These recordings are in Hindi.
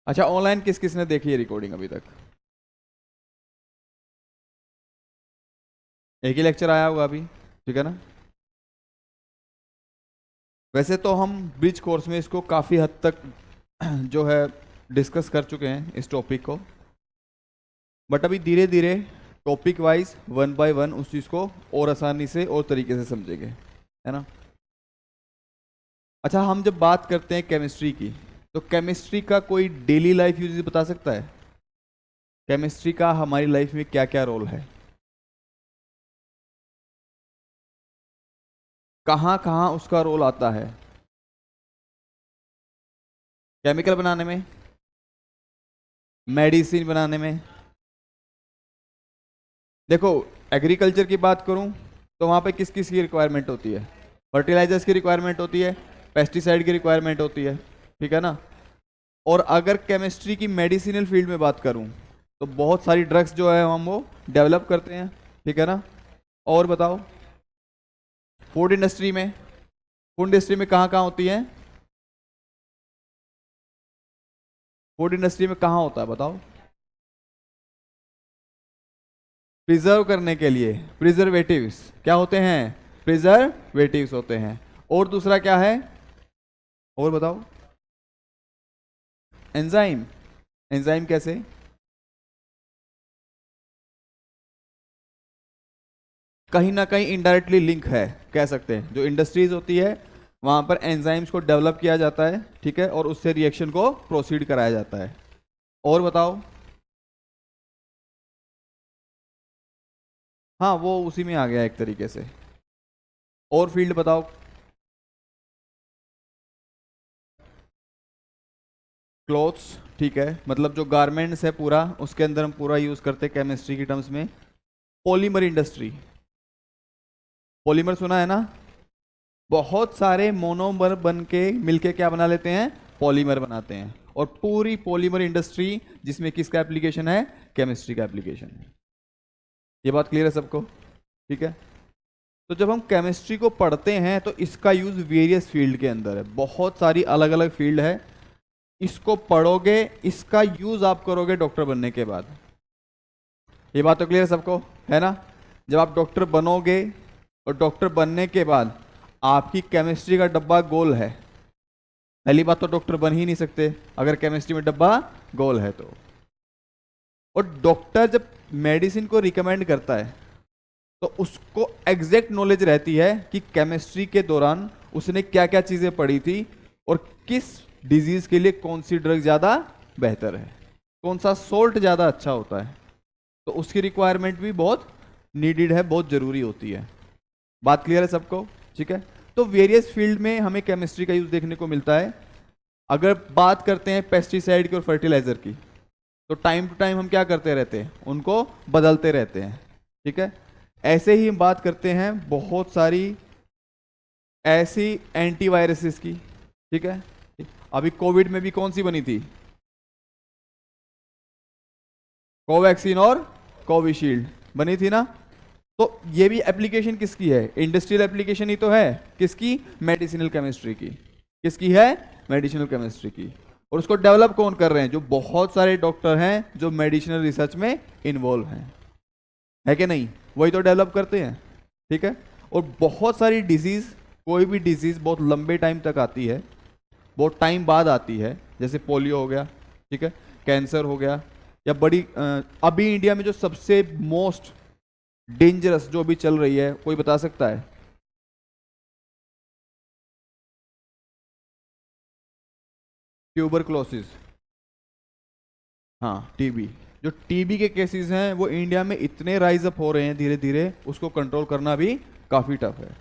अच्छा, ऑनलाइन किस किस ने देखी है रिकॉर्डिंग अभी तक? एक ही लेक्चर आया होगा अभी, ठीक है ना? वैसे तो हम ब्रिज कोर्स में इसको काफ़ी हद तक जो है डिस्कस कर चुके हैं इस टॉपिक को, बट अभी धीरे धीरे topic wise one by one उस चीज़ को और आसानी से और तरीके से समझेंगे, है ना? अच्छा, हम जब बात करते हैं केमिस्ट्री की, तो केमिस्ट्री का कोई डेली लाइफ यूज बता सकता है? केमिस्ट्री का हमारी लाइफ में क्या क्या रोल है, कहाँ कहाँ उसका रोल आता है? केमिकल बनाने में, मेडिसिन बनाने में। देखो, एग्रीकल्चर की बात करूं तो वहां पे किस किस की रिक्वायरमेंट होती है? फर्टिलाइजर्स की रिक्वायरमेंट होती है, पेस्टिसाइड की रिक्वायरमेंट होती है, ठीक है ना? और अगर केमिस्ट्री की मेडिसिनल फील्ड में बात करूं तो बहुत सारी ड्रग्स जो है हम वो डेवलप करते हैं, ठीक है ना? और बताओ, फूड इंडस्ट्री में, फूड इंडस्ट्री में कहाँ कहाँ होती है? फूड इंडस्ट्री में कहाँ होता है बताओ? प्रिजर्व करने के लिए प्रिजर्वेटिव्स क्या होते हैं? प्रिजर्वेटिव्स होते हैं। और दूसरा क्या है? और बताओ। एंजाइम। एंजाइम कैसे? कहीं ना कहीं इनडायरेक्टली लिंक है, कह सकते हैं। जो इंडस्ट्रीज होती है वहां पर एंजाइम्स को डेवलप किया जाता है, ठीक है, और उससे रिएक्शन को प्रोसीड कराया जाता है। और बताओ। हाँ, वो उसी में आ गया एक तरीके से। और फील्ड बताओ। क्लोथ्स, ठीक है, मतलब जो गारमेंट्स है पूरा, उसके अंदर हम पूरा यूज करते हैं केमिस्ट्री की टर्म्स में। पॉलीमर इंडस्ट्री, पॉलीमर सुना है ना? बहुत सारे मोनोमर बन के मिलके क्या बना लेते हैं? पॉलीमर बनाते हैं। और पूरी पॉलीमर इंडस्ट्री जिसमें किसका एप्लीकेशन है? केमिस्ट्री का एप्लीकेशन है। ये बात क्लियर है सबको? ठीक है। तो जब हम केमिस्ट्री को पढ़ते हैं तो इसका यूज वेरियस फील्ड के अंदर है, बहुत सारी अलग अलग फील्ड है। इसको पढ़ोगे, इसका यूज आप करोगे डॉक्टर बनने के बाद। ये बात तो क्लियर है सबको, है ना? जब आप डॉक्टर बनोगे और डॉक्टर बनने के बाद आपकी केमिस्ट्री का डब्बा गोल है, पहली बात तो डॉक्टर बन ही नहीं सकते अगर केमिस्ट्री में डब्बा गोल है तो। और डॉक्टर जब मेडिसिन को रिकमेंड करता है तो उसको एग्जैक्ट नॉलेज रहती है कि केमिस्ट्री के दौरान उसने क्या क्या चीजें पढ़ी थी और किस डिजीज के लिए कौन सी ड्रग ज्यादा बेहतर है, कौन सा सोल्ट ज्यादा अच्छा होता है। तो उसकी रिक्वायरमेंट भी बहुत नीडेड है, बहुत जरूरी होती है। बात क्लियर है सबको? ठीक है। तो वेरियस फील्ड में हमें केमिस्ट्री का यूज देखने को मिलता है। अगर बात करते हैं पेस्टिसाइड की और फर्टिलाइजर की, तो टाइम टू टाइम हम क्या करते रहते हैं? उनको बदलते रहते हैं, ठीक है। ऐसे ही हम बात करते हैं बहुत सारी ऐसी एंटीवायरसेस की, ठीक है। अभी कोविड में भी कौन सी बनी थी? कोवैक्सीन और कोविशील्ड बनी थी ना? तो ये भी एप्लीकेशन किसकी है? इंडस्ट्रियल एप्लीकेशन ही तो है। किसकी? मेडिसिनल केमिस्ट्री की। किसकी है? मेडिसिनल केमिस्ट्री की। और उसको डेवलप कौन कर रहे हैं? जो बहुत सारे डॉक्टर हैं जो मेडिसिनल रिसर्च में इन्वॉल्व हैं, है कि नहीं? वही तो डेवलप करते हैं, ठीक है। और बहुत सारी डिजीज, कोई भी डिजीज बहुत लंबे टाइम तक आती है, बहुत टाइम बाद आती है, जैसे पोलियो हो गया, ठीक है, कैंसर हो गया, या बड़ी अभी इंडिया में जो सबसे मोस्ट डेंजरस जो अभी चल रही है, कोई बता सकता है? ट्यूबरक्लोसिस। हाँ, टीबी। जो टीबी के केसेस हैं वो इंडिया में इतने राइज अप हो रहे हैं धीरे धीरे, उसको कंट्रोल करना भी काफी टफ है।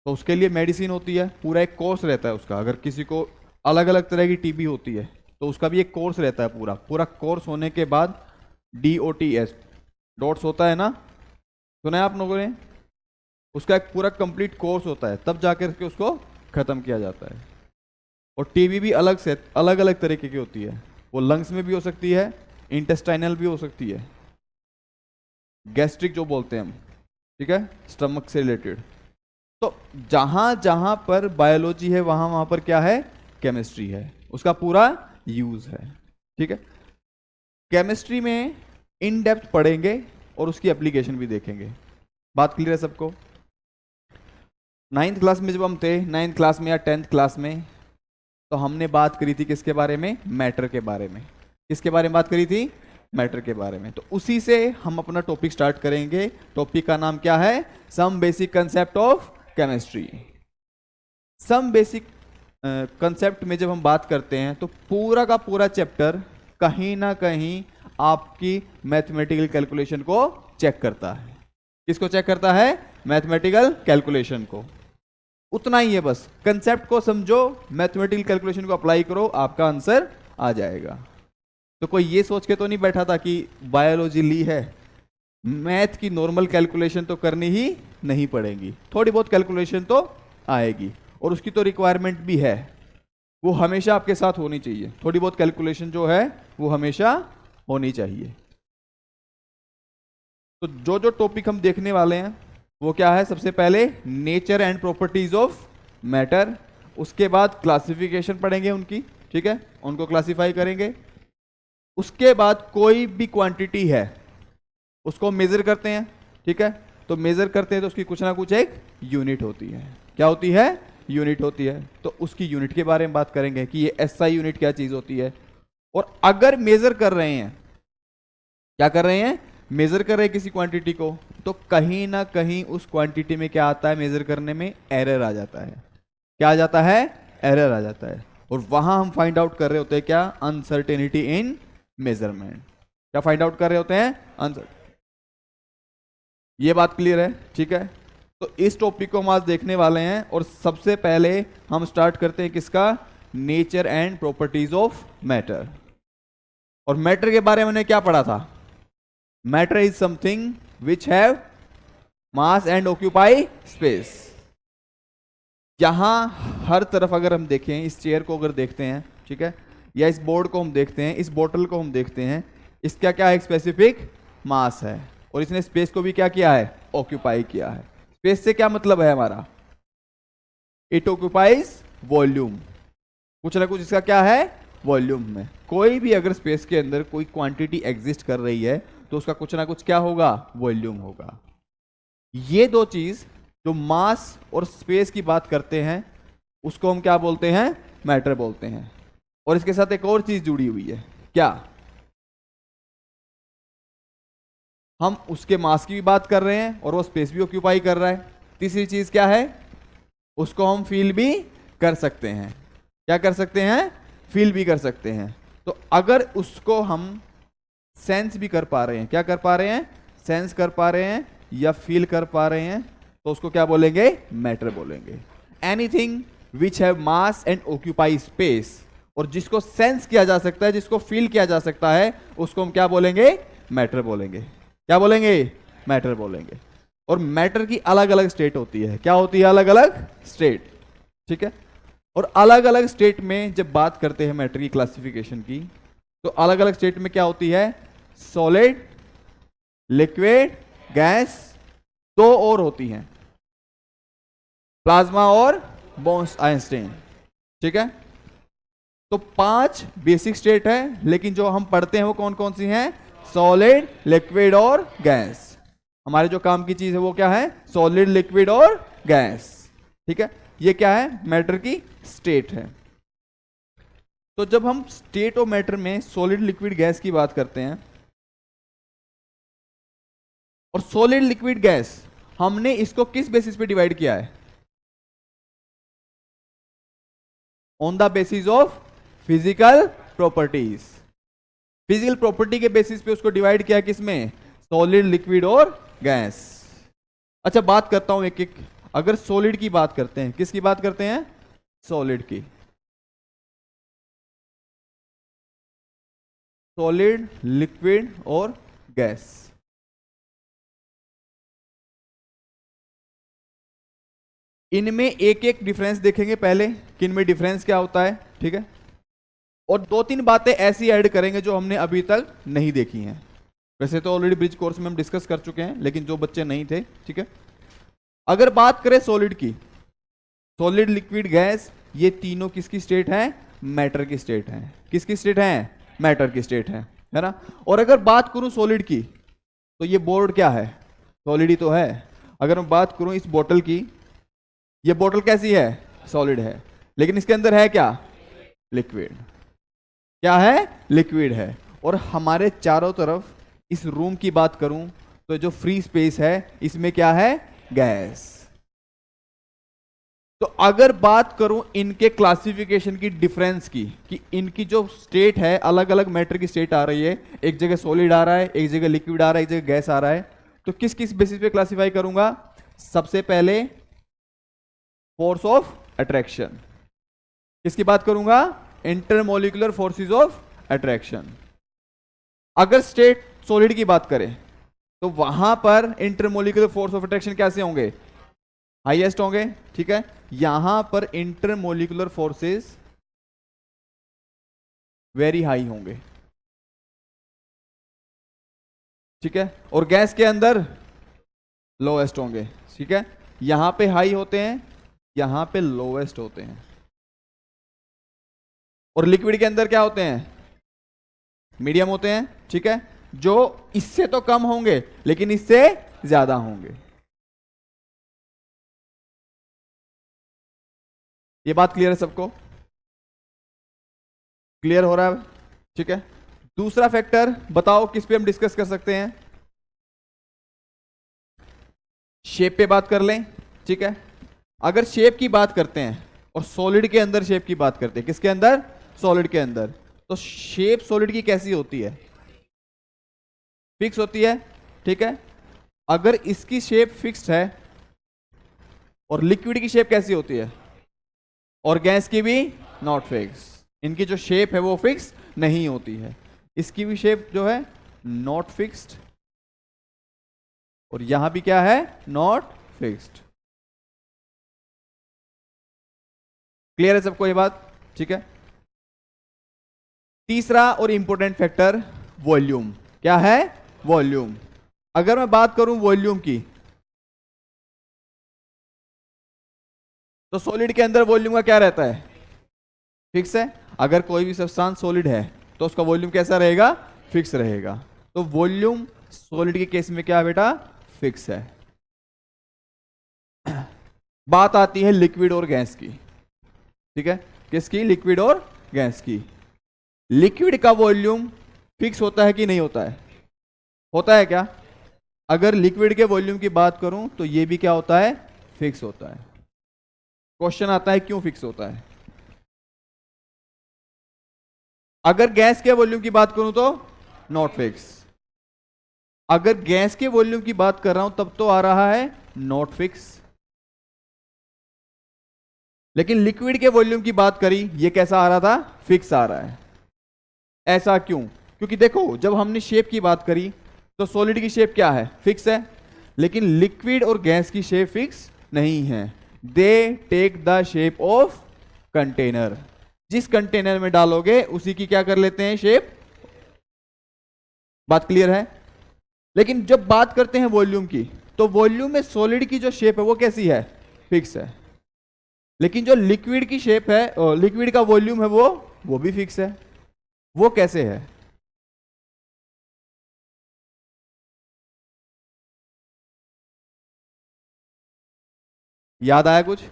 तो उसके लिए मेडिसिन होती है, पूरा एक कोर्स रहता है उसका। अगर किसी को अलग अलग तरह की टीबी होती है तो उसका भी एक कोर्स रहता है, पूरा पूरा कोर्स होने के बाद DOTS, डॉट्स होता है ना, सुना है आप लोगों ने? उसका एक पूरा कंप्लीट कोर्स होता है, तब जाकर के उसको खत्म किया जाता है। और टीबी भी अलग से अलग अलग तरीके की होती है। वो लंग्स में भी हो सकती है, इंटेस्टाइनल भी हो सकती है, गैस्ट्रिक जो बोलते हैं हम, ठीक है, स्टमक से रिलेटेड। तो जहां जहां पर बायोलॉजी है वहां वहां पर क्या है? केमिस्ट्री है, उसका पूरा यूज है। ठीक है, केमिस्ट्री में इन डेप्थ पढ़ेंगे और उसकी एप्लीकेशन भी देखेंगे। बात क्लियर है सबको? 9th क्लास में जब हम थे, 9th क्लास में या 10th क्लास में, तो हमने बात करी थी किसके बारे में? मैटर के बारे में। किसके बारे में बात करी थी? मैटर के बारे में। तो उसी से हम अपना टॉपिक स्टार्ट करेंगे। टॉपिक का नाम क्या है? Some basic concept of chemistry. Some basic concept में जब हम बात करते हैं तो पूरा का पूरा चैप्टर कहीं ना कहीं आपकी मैथमेटिकल कैलकुलेशन को चेक करता है। किसको चेक करता है? मैथमेटिकल कैलकुलेशन को। उतना ही है बस, कंसेप्ट को समझो, मैथमेटिकल कैलकुलेशन को अप्लाई करो, आपका आंसर आ जाएगा। तो कोई ये सोच के तो नहीं बैठा था कि बायोलॉजी ली है, मैथ की नॉर्मल कैलकुलेशन तो करनी ही नहीं पड़ेगी, थोड़ी बहुत कैलकुलेशन तो आएगी और उसकी तो रिक्वायरमेंट भी है, वो हमेशा आपके साथ होनी चाहिए। थोड़ी बहुत कैलकुलेशन जो है वो हमेशा होनी चाहिए। तो जो जो टॉपिक हम देखने वाले हैं वो क्या है? सबसे पहले nature and properties of matter, उसके बाद क्लासिफिकेशन पढ़ेंगे उनकी, ठीक है, उनको क्लासिफाई करेंगे। उसके बाद कोई भी क्वांटिटी है उसको मेजर करते हैं, ठीक है, तो मेजर करते हैं तो उसकी कुछ ना कुछ एक यूनिट होती है। क्या होती है? यूनिट होती है। तो उसकी यूनिट के बारे में बात करेंगे कि ये एसआई यूनिट क्या चीज होती है। और अगर मेजर कर रहे हैं, क्या कर रहे हैं? मेजर कर रहे हैं किसी क्वांटिटी को, तो कहीं ना कहीं उस क्वांटिटी में क्या आता है? मेजर करने में एरर आ जाता है। क्या आ जाता है? एरर आ जाता है। और वहां हम फाइंड आउट कर रहे होते हैं क्या? अनसर्टेनिटी इन मेजरमेंट। क्या फाइंड आउट कर रहे होते हैं? अनसर्टेनिटी। ये बात क्लियर है? ठीक है, तो इस टॉपिक को हम आज देखने वाले हैं और सबसे पहले हम स्टार्ट करते हैं किसका? Nature and properties of matter. और मैटर के बारे में हमने क्या पढ़ा था? Matter is something which have mass and occupy space. यहां हर तरफ अगर हम देखें, इस चेयर को अगर देखते हैं, ठीक है, या इस बोर्ड को हम देखते हैं, इस बोतल को हम देखते हैं, इसका क्या है? स्पेसिफिक मास है और इसने स्पेस को भी क्या किया है? ऑक्यूपाई किया है। स्पेस से क्या मतलब है हमारा? It occupies volume. कुछ ना कुछ इसका क्या है? वॉल्यूम में। कोई भी अगर स्पेस के अंदर कोई क्वांटिटी एग्जिस्ट कर रही है तो उसका कुछ ना कुछ क्या होगा? वॉल्यूम होगा। ये दो चीज जो मास और स्पेस की बात करते हैं उसको हम क्या बोलते हैं? मैटर बोलते हैं। और इसके साथ एक और चीज जुड़ी हुई है, क्या? हम उसके मास की भी बात कर रहे हैं और वो स्पेस भी ऑक्यूपाई कर रहा है। तीसरी चीज क्या है? उसको हम फील भी कर सकते हैं। क्या कर सकते हैं? फील भी कर सकते हैं। तो अगर उसको हम सेंस भी कर पा रहे हैं, क्या कर पा रहे हैं? सेंस कर पा रहे हैं या फील कर पा रहे हैं, तो उसको क्या बोलेंगे? मैटर बोलेंगे। Anything which have mass and occupy space, और जिसको सेंस किया जा सकता है, जिसको फील किया जा सकता है, उसको हम क्या बोलेंगे? मैटर बोलेंगे। क्या बोलेंगे? मैटर बोलेंगे। और मैटर की अलग अलग स्टेट होती है। क्या होती है? अलग अलग स्टेट, ठीक है। और अलग अलग स्टेट में जब बात करते हैं मैटर की क्लासिफिकेशन की, तो अलग अलग स्टेट में क्या होती है? सॉलिड, लिक्विड, गैस, दो और होती हैं, प्लाज्मा और बोस-आइंस्टीन, ठीक है। तो 5 बेसिक स्टेट है, लेकिन जो हम पढ़ते हैं वो कौन कौन सी हैं? सॉलिड, लिक्विड और गैस। हमारे जो काम की चीज है वो क्या है? सॉलिड, लिक्विड और गैस, ठीक है। ये क्या है? मैटर की स्टेट है। तो जब हम स्टेट ऑफ मैटर में सॉलिड, लिक्विड, गैस की बात करते हैं, और सॉलिड, लिक्विड, गैस, हमने इसको किस बेसिस पे डिवाइड किया है? On the basis of physical properties. Physical property के बेसिस पे उसको डिवाइड किया किसमें? सॉलिड, लिक्विड और गैस। अच्छा, बात करता हूं एक एक। अगर सॉलिड की बात करते हैं, किसकी बात करते हैं? सॉलिड की। सॉलिड, लिक्विड और गैस। इनमें एक एक डिफरेंस देखेंगे पहले कि इनमें डिफरेंस क्या होता है, ठीक है। और 2-3 बातें ऐसी ऐड करेंगे जो हमने अभी तक नहीं देखी हैं। वैसे तो ऑलरेडी ब्रिज कोर्स में हम डिस्कस कर चुके हैं, लेकिन जो बच्चे नहीं थे, ठीक है। अगर बात करें सॉलिड की, सॉलिड, लिक्विड, गैस, ये तीनों किसकी स्टेट है? मैटर की स्टेट है। किसकी स्टेट है? मैटर की स्टेट है ना। और अगर बात करूं सॉलिड की, तो ये बोर्ड क्या है? सॉलिड ही तो है। अगर मैं बात करूं इस बोतल की, ये बोतल कैसी है? सॉलिड है, लेकिन इसके अंदर है क्या? लिक्विड। क्या है? लिक्विड है। और हमारे चारों तरफ इस रूम की बात करूं तो जो फ्री स्पेस है इसमें क्या है? गैस। तो अगर बात करूं इनके क्लासिफिकेशन की, डिफरेंस की, कि इनकी जो स्टेट है, अलग अलग मैटर की स्टेट आ रही है, एक जगह सॉलिड आ रहा है, एक जगह लिक्विड आ रहा है, एक जगह गैस आ रहा है, तो किस किस बेसिस पे क्लासिफाई करूंगा? सबसे पहले फोर्स ऑफ अट्रैक्शन। किसकी बात करूंगा? Intermolecular forces of attraction. अगर स्टेट सॉलिड की बात करें तो वहां पर इंटरमोलिकुलर फोर्स ऑफ अट्रैक्शन कैसे होंगे? हाईएस्ट होंगे, ठीक है। यहां पर इंटरमोलिकुलर फोर्सेस वेरी हाई होंगे, ठीक है। और गैस के अंदर लोएस्ट होंगे, ठीक है। यहां पे हाई होते हैं, यहां पे लोएस्ट होते हैं। और लिक्विड के अंदर क्या होते हैं? मीडियम होते हैं, ठीक है। जो इससे तो कम होंगे लेकिन इससे ज्यादा होंगे। ये बात क्लियर है सबको? क्लियर हो रहा है? ठीक है। दूसरा फैक्टर बताओ किस पे हम डिस्कस कर सकते हैं? शेप पे बात कर लें, ठीक है। अगर शेप की बात करते हैं और सॉलिड के अंदर शेप की बात करते हैं, किसके अंदर? सॉलिड के अंदर। तो शेप सॉलिड की कैसी होती है? फिक्स होती है, ठीक है। अगर इसकी शेप फिक्स्ड है, और लिक्विड की शेप कैसी होती है? और गैस की भी नॉट फिक्स। इनकी जो शेप है वो फिक्स नहीं होती है। इसकी भी शेप जो है नॉट फिक्स्ड, और यहां भी क्या है? Not fixed. क्लियर है सबको ये बात? ठीक है। तीसरा और इंपॉर्टेंट फैक्टर वॉल्यूम। क्या है? वॉल्यूम। अगर मैं बात करूं वॉल्यूम की, तो सॉलिड के अंदर वॉल्यूम का क्या रहता है? फिक्स है। अगर कोई भी सब्सटेंस सॉलिड है तो उसका वॉल्यूम कैसा रहेगा? फिक्स रहेगा। तो वॉल्यूम सॉलिड के केस में क्या है बेटा? फिक्स है। बात आती है लिक्विड और गैस की, ठीक है। किसकी? लिक्विड और गैस की। लिक्विड का वॉल्यूम फिक्स होता है कि नहीं होता है? होता है क्या? अगर लिक्विड के वॉल्यूम की बात करूं तो ये भी क्या होता है? फिक्स होता है। क्वेश्चन आता है क्यों फिक्स होता है? अगर गैस के वॉल्यूम की बात करूं तो नॉट फिक्स। अगर गैस के वॉल्यूम की बात कर रहा हूं तब तो आ रहा है नॉट फिक्स। लेकिन लिक्विड के वॉल्यूम की बात करी, ये कैसा आ रहा था? फिक्स आ रहा है। ऐसा क्यों? क्योंकि देखो, जब हमने शेप की बात करी तो सॉलिड की शेप क्या है? फिक्स है। लेकिन लिक्विड और गैस की शेप फिक्स नहीं है। They take the shape of container. जिस कंटेनर में डालोगे उसी की क्या कर लेते हैं? शेप। बात क्लियर है? लेकिन जब बात करते हैं वॉल्यूम की, तो वॉल्यूम में सॉलिड की जो शेप है वो कैसी है? फिक्स है। लेकिन जो लिक्विड की शेप है, लिक्विड का वॉल्यूम है, वो भी फिक्स है। वो कैसे है? याद आया कुछ?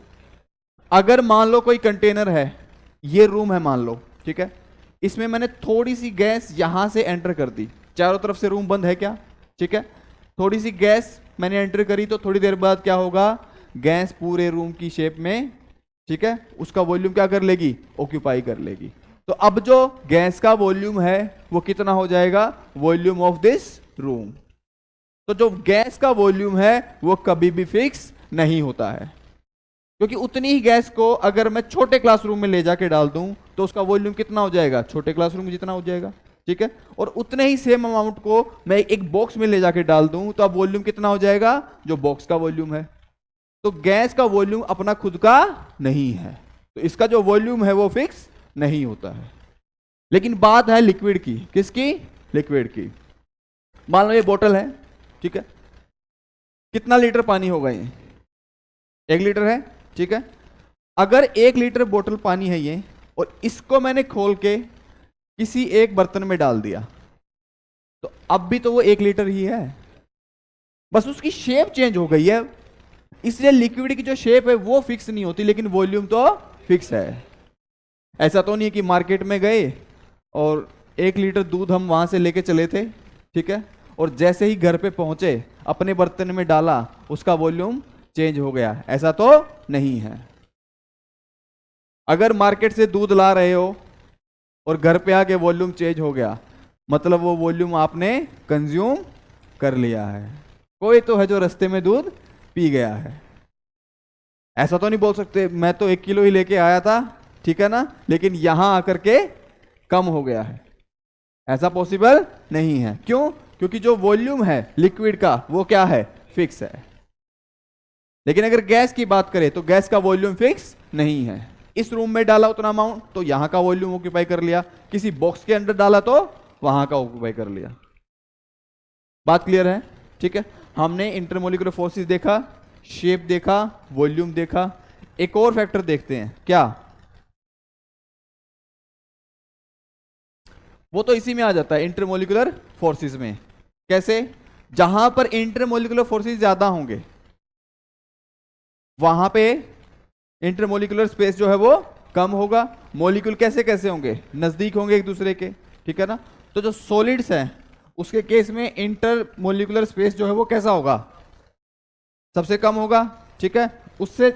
अगर मान लो कोई कंटेनर है, ये रूम है मान लो, ठीक है। इसमें मैंने थोड़ी सी गैस यहां से एंटर कर दी, चारों तरफ से रूम बंद है क्या? ठीक है। थोड़ी सी गैस मैंने एंटर करी तो थोड़ी देर बाद क्या होगा? गैस पूरे रूम की शेप में, ठीक है, उसका वॉल्यूम क्या कर लेगी? ऑक्यूपाई कर लेगी। तो अब जो गैस का वॉल्यूम है वो कितना हो जाएगा? Volume of this room. तो जो गैस का वॉल्यूम है वो कभी भी फिक्स नहीं होता है, क्योंकि उतनी ही गैस को अगर मैं छोटे क्लासरूम में ले जाके डाल दूं तो उसका वॉल्यूम कितना हो जाएगा? छोटे क्लासरूम में जितना हो जाएगा, ठीक है। और उतने ही सेम अमाउंट को मैं एक बॉक्स में ले जाके डाल दूं तो अब वॉल्यूम कितना हो जाएगा? जो बॉक्स का वॉल्यूम है। तो गैस का वॉल्यूम अपना खुद का नहीं है, तो इसका जो वॉल्यूम है वो फिक्स नहीं होता है। लेकिन बात है लिक्विड की। किसकी? लिक्विड की। मान लो ये बोतल है, ठीक है। कितना लीटर पानी होगा ये? 1 लीटर है, ठीक है। अगर 1 लीटर बोतल पानी है ये, और इसको मैंने खोल के किसी एक बर्तन में डाल दिया, तो अब भी तो वो 1 लीटर ही है, बस उसकी शेप चेंज हो गई है। इसलिए लिक्विड की जो शेप है वो फिक्स नहीं होती, लेकिन वॉल्यूम तो फिक्स है। ऐसा तो नहीं है कि मार्केट में गए और 1 लीटर दूध हम वहां से लेके चले थे, ठीक है, और जैसे ही घर पे पहुंचे अपने बर्तन में डाला उसका वॉल्यूम चेंज हो गया, ऐसा तो नहीं है। अगर मार्केट से दूध ला रहे हो और घर पे आके वॉल्यूम चेंज हो गया, मतलब वो वॉल्यूम आपने कंज्यूम कर लिया है। कोई तो है जो रास्ते में दूध पी गया है। ऐसा तो नहीं बोल सकते मैं तो 1 किलो ही लेके आया था, ठीक है ना, लेकिन यहां आकर के कम हो गया है, ऐसा पॉसिबल नहीं है। क्यों? क्योंकि जो वॉल्यूम है लिक्विड का वो क्या है, फिक्स है। लेकिन अगर गैस की बात करें तो गैस का वॉल्यूम फिक्स नहीं है। इस रूम में डाला उतना अमाउंट तो यहां का वॉल्यूम ऑक्यूपाई कर लिया, किसी बॉक्स के अंदर डाला तो वहां का ऑक्यूपाई कर लिया। बात क्लियर है? ठीक है, हमने इंटरमोलिकुलर फोर्सेस देखा, शेप देखा, वॉल्यूम देखा। एक और फैक्टर देखते हैं, क्या? वो तो इसी में आ जाता है, इंटरमोलिकुलर फोर्सेस में। कैसे? जहां पर इंटरमोलिकुलर फोर्सेस ज्यादा होंगे वहां पे इंटरमोलिकुलर स्पेस जो है वो कम होगा। मॉलिक्यूल कैसे कैसे होंगे, नजदीक होंगे एक दूसरे के, ठीक है ना। तो जो सॉलिड्स हैं उसके केस में इंटरमोलिकुलर स्पेस जो है वो कैसा होगा, सबसे कम होगा, ठीक है। उससे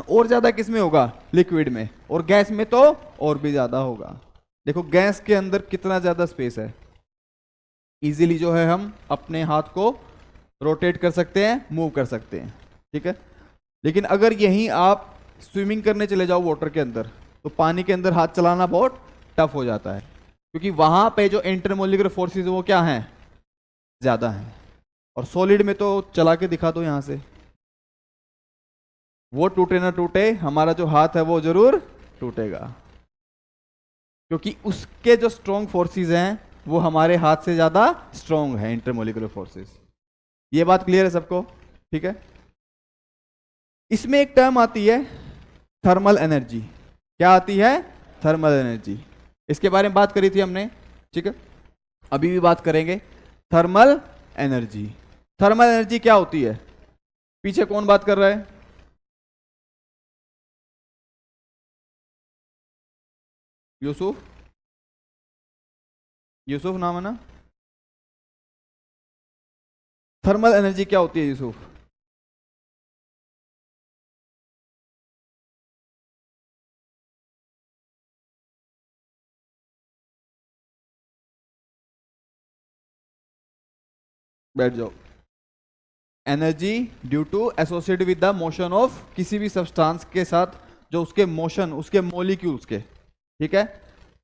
और ज्यादा किस में होगा, लिक्विड में, और गैस में तो और भी ज्यादा होगा। देखो गैस के अंदर कितना ज्यादा स्पेस है, इजीली जो है हम अपने हाथ को रोटेट कर सकते हैं, मूव कर सकते हैं, ठीक है। लेकिन अगर यहीं आप स्विमिंग करने चले जाओ वाटर के अंदर, तो पानी के अंदर हाथ चलाना बहुत टफ हो जाता है, क्योंकि वहां पे जो इंटरमोलिकुलर फोर्सेस वो क्या हैं, ज्यादा हैं। और सॉलिड में तो चला के दिखा दो यहां से, वो टूटे ना टूटे हमारा जो हाथ है वो जरूर टूटेगा, क्योंकि उसके जो स्ट्रॉन्ग फोर्सेस हैं वो हमारे हाथ से ज्यादा स्ट्रॉन्ग है, इंटरमोलिकुलर फोर्सेस। ये बात क्लियर है सबको? ठीक है। इसमें एक टर्म आती है थर्मल एनर्जी। क्या आती है? Thermal energy. इसके बारे में बात करी थी हमने, ठीक है, अभी भी बात करेंगे। थर्मल एनर्जी, थर्मल एनर्जी क्या होती है? पीछे कौन बात कर रहा है? यूसुफ, यूसुफ नाम है ना। थर्मल एनर्जी क्या होती है यूसुफ? बैठ जाओ। Energy due to associate with the motion of, किसी भी सब्सटेंस के साथ जो उसके मोशन, उसके मॉलिक्यूल्स के, ठीक है।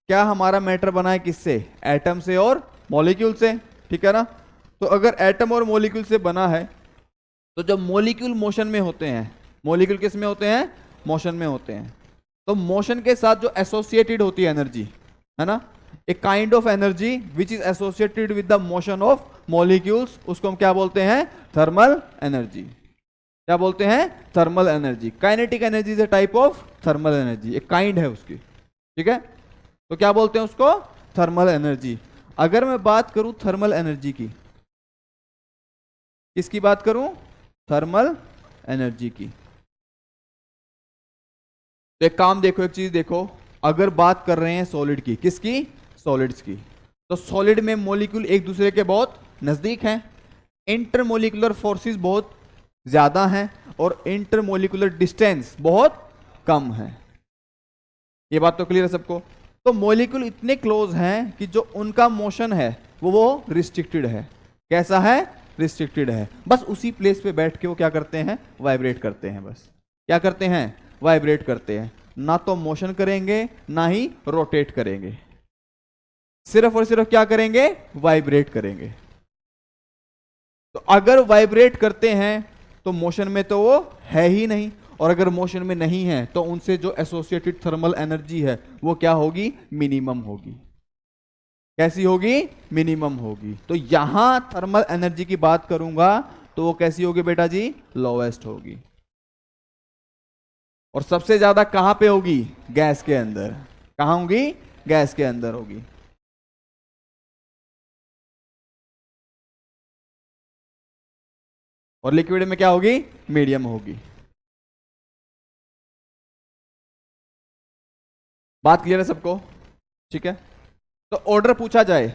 क्या हमारा मैटर बना है किससे? एटम से और मॉलिक्यूल से, ठीक है ना। तो अगर एटम और मॉलिक्यूल से बना है, तो जब मॉलिक्यूल मोशन में होते हैं, मॉलिक्यूल किस में होते हैं? मोशन में होते हैं। तो मोशन के साथ जो एसोसिएटेड होती है एनर्जी, है ना, a kind of energy which is associated with the motion of molecules, उसको हम क्या बोलते हैं? Thermal energy. क्या बोलते हैं? Thermal energy. Kinetic energy is a type of thermal energy, एक काइंड है उसकी, ठीक है। तो क्या बोलते हैं उसको? Thermal energy. अगर मैं बात करूं थर्मल एनर्जी की, किसकी बात करूं? थर्मल एनर्जी की। तो एक काम देखो, एक चीज देखो, अगर बात कर रहे हैं सॉलिड की, किसकी? सॉलिड्स की, तो सॉलिड में मॉलिक्यूल एक दूसरे के बहुत नजदीक हैं, इंटरमोलिकुलर फोर्सेस बहुत ज्यादा हैं, और इंटरमोलिकुलर डिस्टेंस बहुत कम है। ये बात तो क्लियर है सबको? तो मॉलिक्यूल इतने क्लोज हैं कि जो उनका मोशन है वो रिस्ट्रिक्टेड है। कैसा है? रिस्ट्रिक्टेड है। बस उसी प्लेस पे बैठ के वो क्या करते हैं? वाइब्रेट करते हैं। बस क्या करते हैं? वाइब्रेट करते हैं। ना तो मोशन करेंगे ना ही रोटेट करेंगे, सिर्फ और सिर्फ क्या करेंगे? वाइब्रेट करेंगे। तो अगर वाइब्रेट करते हैं तो मोशन में तो वो है ही नहीं, और अगर मोशन में नहीं है तो उनसे जो एसोसिएटेड थर्मल एनर्जी है वो क्या होगी? मिनिमम होगी। कैसी होगी? मिनिमम होगी। तो यहां थर्मल एनर्जी की बात करूंगा तो वो कैसी होगी बेटा जी? लोवेस्ट होगी। और सबसे ज्यादा कहां पे होगी? गैस के अंदर। कहां होगी? गैस के अंदर होगी। और लिक्विड में क्या होगी? मीडियम होगी। बात क्लियर है सबको? ठीक है। तो ऑर्डर पूछा जाए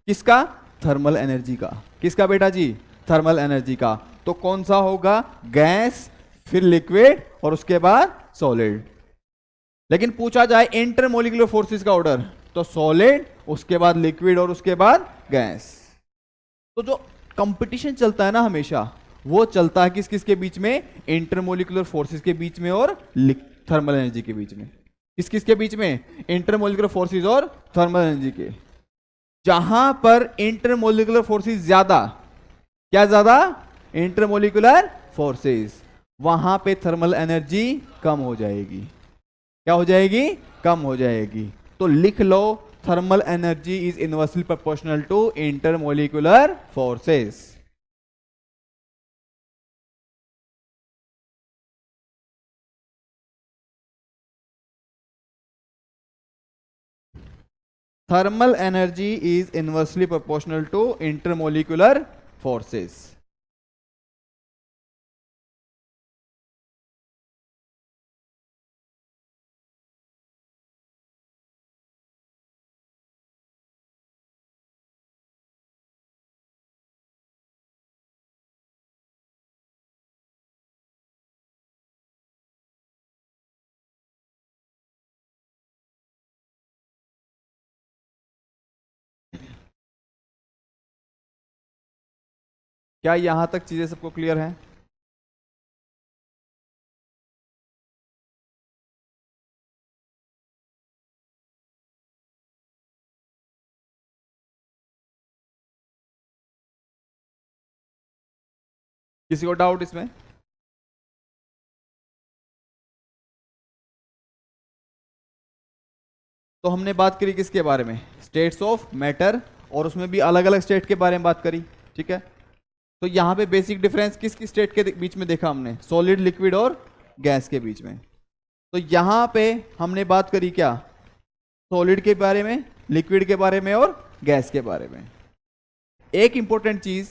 किसका? थर्मल एनर्जी का। किसका बेटा जी? थर्मल एनर्जी का। तो कौन सा होगा? गैस, फिर लिक्विड और उसके बाद सॉलिड। लेकिन पूछा जाए इंटरमोलिकुलर फोर्सेस का ऑर्डर, तो सॉलिड, उसके बाद लिक्विड और उसके बाद गैस। तो जो कंपटीशन चलता है ना हमेशा, वो चलता है किस किस के बीच में? इंटरमोलिकुलर फोर्सेस के बीच में और थर्मल एनर्जी के बीच में। किस किस के बीच में? इंटरमोलिकुलर फोर्सेस और थर्मल एनर्जी के। जहां पर इंटरमोलिकुलर फोर्सेस ज्यादा, क्या ज्यादा? इंटरमोलिकुलर फोर्सेस, वहां पे थर्मल एनर्जी कम हो जाएगी। क्या हो जाएगी? कम हो जाएगी। तो लिख लो, thermal energy is inversely proportional to intermolecular forces. Thermal energy is inversely proportional to intermolecular forces. क्या यहां तक चीजें सबको क्लियर हैं? किसी को डाउट इसमें? तो हमने बात करी किसके बारे में? स्टेट्स ऑफ मैटर, और उसमें भी अलग अलग स्टेट के बारे में बात करी। ठीक है। तो यहां पे बेसिक डिफरेंस किस किस स्टेट के बीच में देखा हमने? सॉलिड, लिक्विड और गैस के बीच में। तो यहां पे हमने बात करी क्या? सॉलिड के बारे में, लिक्विड के बारे में और गैस के बारे में। एक इंपॉर्टेंट चीज,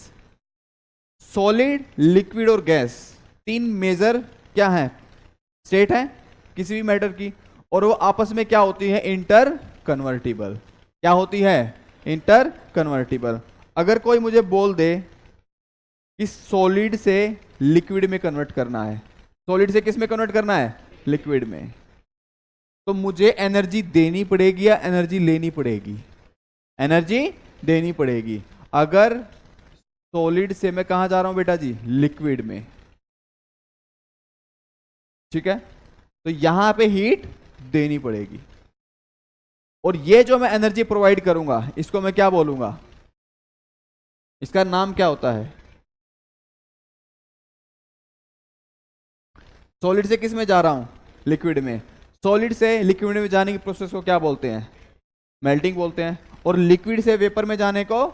सॉलिड, लिक्विड और गैस, तीन मेजर क्या है? स्टेट है किसी भी मैटर की, और वो आपस में क्या होती है? Inter convertible. क्या होती है? Inter convertible. अगर कोई मुझे बोल दे कि सॉलिड से लिक्विड में कन्वर्ट करना है, सॉलिड से किस में कन्वर्ट करना है? लिक्विड में, तो मुझे एनर्जी देनी पड़ेगी या एनर्जी लेनी पड़ेगी? एनर्जी देनी पड़ेगी। अगर सॉलिड से मैं कहां जा रहा हूं बेटा जी? लिक्विड में। ठीक है। तो यहां पे हीट देनी पड़ेगी, और ये जो मैं एनर्जी प्रोवाइड करूंगा इसको मैं क्या बोलूंगा? इसका नाम क्या होता है? सॉलिड से किस में जा रहा हूं? लिक्विड में। सॉलिड से लिक्विड में जाने की प्रोसेस को क्या बोलते हैं? मेल्टिंग बोलते हैं। और लिक्विड से वेपर में जाने को?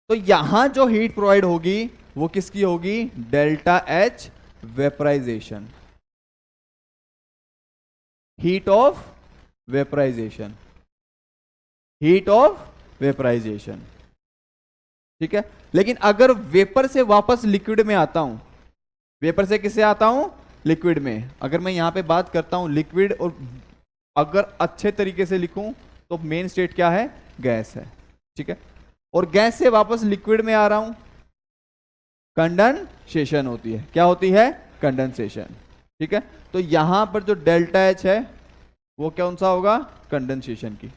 तो यहां जो हीट प्रोवाइड होगी वो किसकी होगी? Delta H vaporization, heat of vaporization, heat of vaporization. ठीक है। लेकिन अगर वेपर से वापस लिक्विड में आता हूं, वेपर से किससे आता हूं? लिक्विड में। अगर मैं यहां पे बात करता हूं लिक्विड, और अगर अच्छे तरीके से लिखूं तो मेन स्टेट क्या है? गैस है। ठीक है। और गैस से वापस लिक्विड में आ रहा हूं, कंडेंसेशन होती है। क्या होती है? कंडेंसेशन। ठीक है। तो यहां पर जो डेल्टा एच है वो कौन सा होगा? कंडेंसेशन की।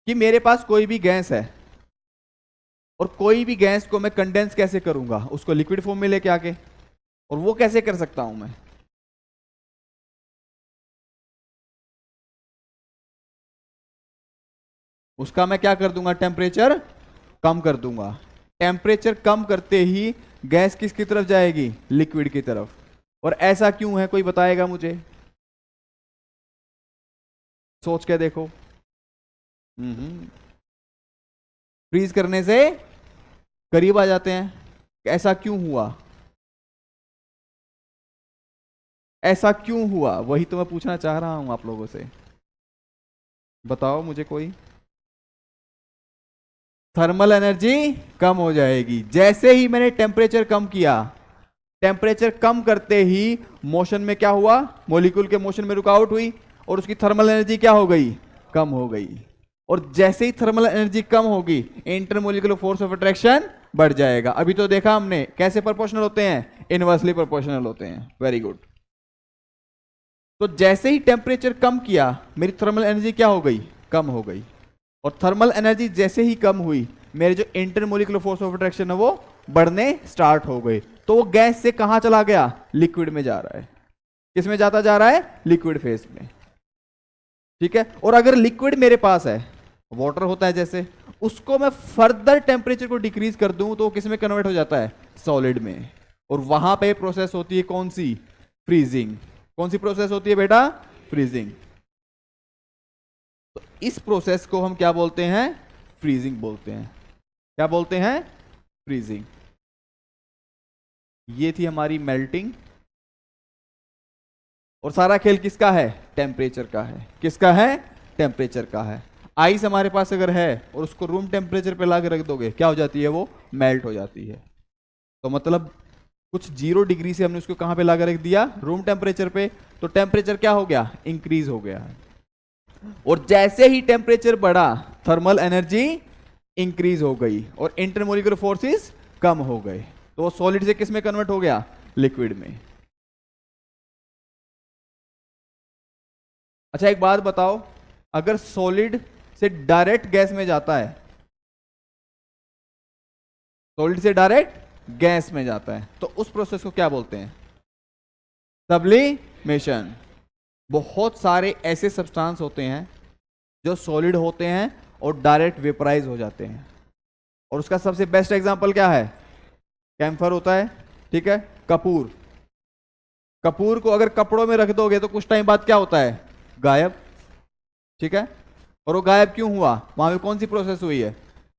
कि मेरे पास कोई भी गैस है, और कोई भी गैस को मैं कंडेंस कैसे करूंगा? उसको लिक्विड फॉर्म में लेके आके। और वो कैसे कर सकता हूं मैं? उसका मैं क्या कर दूंगा? टेम्परेचर कम कर दूंगा। टेम्परेचर कम करते ही गैस किसकी तरफ जाएगी? लिक्विड की तरफ। और ऐसा क्यों है, कोई बताएगा मुझे? सोच के देखो। फ्रीज करने से करीब आ जाते हैं। ऐसा क्यों हुआ? ऐसा क्यों हुआ, वही तो मैं पूछना चाह रहा हूं आप लोगों से। बताओ मुझे कोई। थर्मल एनर्जी कम हो जाएगी। जैसे ही मैंने टेम्परेचर कम किया, टेम्परेचर कम करते ही मोशन में क्या हुआ? मॉलिक्यूल के मोशन में रुकावट हुई और उसकी थर्मल एनर्जी क्या हो गई? कम हो गई। और जैसे ही थर्मल एनर्जी कम होगी, इंटरमोलिकुलर फोर्स ऑफ अट्रैक्शन बढ़ जाएगा। अभी तो देखा हमने कैसे प्रोपोर्शनल होते हैं, इनवर्सली प्रोपोर्शनल होते हैं। Very good. तो जैसे ही टेम्परेचर कम किया, मेरी थर्मल एनर्जी क्या हो गई? कम हो गई। और थर्मल एनर्जी जैसे ही कम हुई, मेरे जो इंटरमोलिकुलर फोर्स ऑफ अट्रैक्शन है वो बढ़ने स्टार्ट हो गए। तो वो गैस से कहां चला गया? लिक्विड में जा रहा है। किस में जाता जा रहा है? लिक्विड फेज में। ठीक है। और अगर लिक्विड मेरे पास है, वाटर होता है जैसे, उसको मैं फर्दर टेम्परेचर को डिक्रीज कर दूं तो किस में कन्वर्ट हो जाता है? सॉलिड में। और वहां पे प्रोसेस होती है कौन सी? फ्रीजिंग। कौन सी प्रोसेस होती है बेटा? फ्रीजिंग। तो इस प्रोसेस को हम क्या बोलते हैं? फ्रीजिंग बोलते हैं। क्या बोलते हैं? फ्रीजिंग। ये थी हमारी मेल्टिंग। और सारा खेल किसका है? टेम्परेचर का है। किसका है? टेम्परेचर का है। आइस हमारे पास अगर है और उसको रूम टेम्परेचर पे लाके रख दोगे, क्या हो जाती है? वो मेल्ट हो जाती है। तो मतलब कुछ 0 डिग्री से हमने उसको कहां पे लाकर रख दिया? रूम टेम्परेचर पे। तो टेम्परेचर क्या हो गया? इंक्रीज हो गया। और जैसे ही टेम्परेचर बढ़ा, थर्मल एनर्जी इंक्रीज हो गई और इंटरमोलिकुलर फोर्सेस कम हो गए। तो वो सॉलिड से किस में कन्वर्ट हो गया? लिक्विड में। अच्छा एक बात बताओ, अगर सॉलिड से डायरेक्ट गैस में जाता है, सॉलिड से डायरेक्ट गैस में जाता है, तो उस प्रोसेस को क्या बोलते हैं? सब्लिमेशन। बहुत सारे ऐसे सब्सटेंस होते हैं जो सॉलिड होते हैं और डायरेक्ट वेपराइज हो जाते हैं। और उसका सबसे बेस्ट एग्जांपल क्या है? कैम्फर होता है, ठीक है, कपूर। कपूर को अगर कपड़ों में रख दोगे तो कुछ टाइम बाद क्या होता है? गायब। ठीक है। और वो गायब क्यों हुआ? वहां पे कौन सी प्रोसेस हुई है?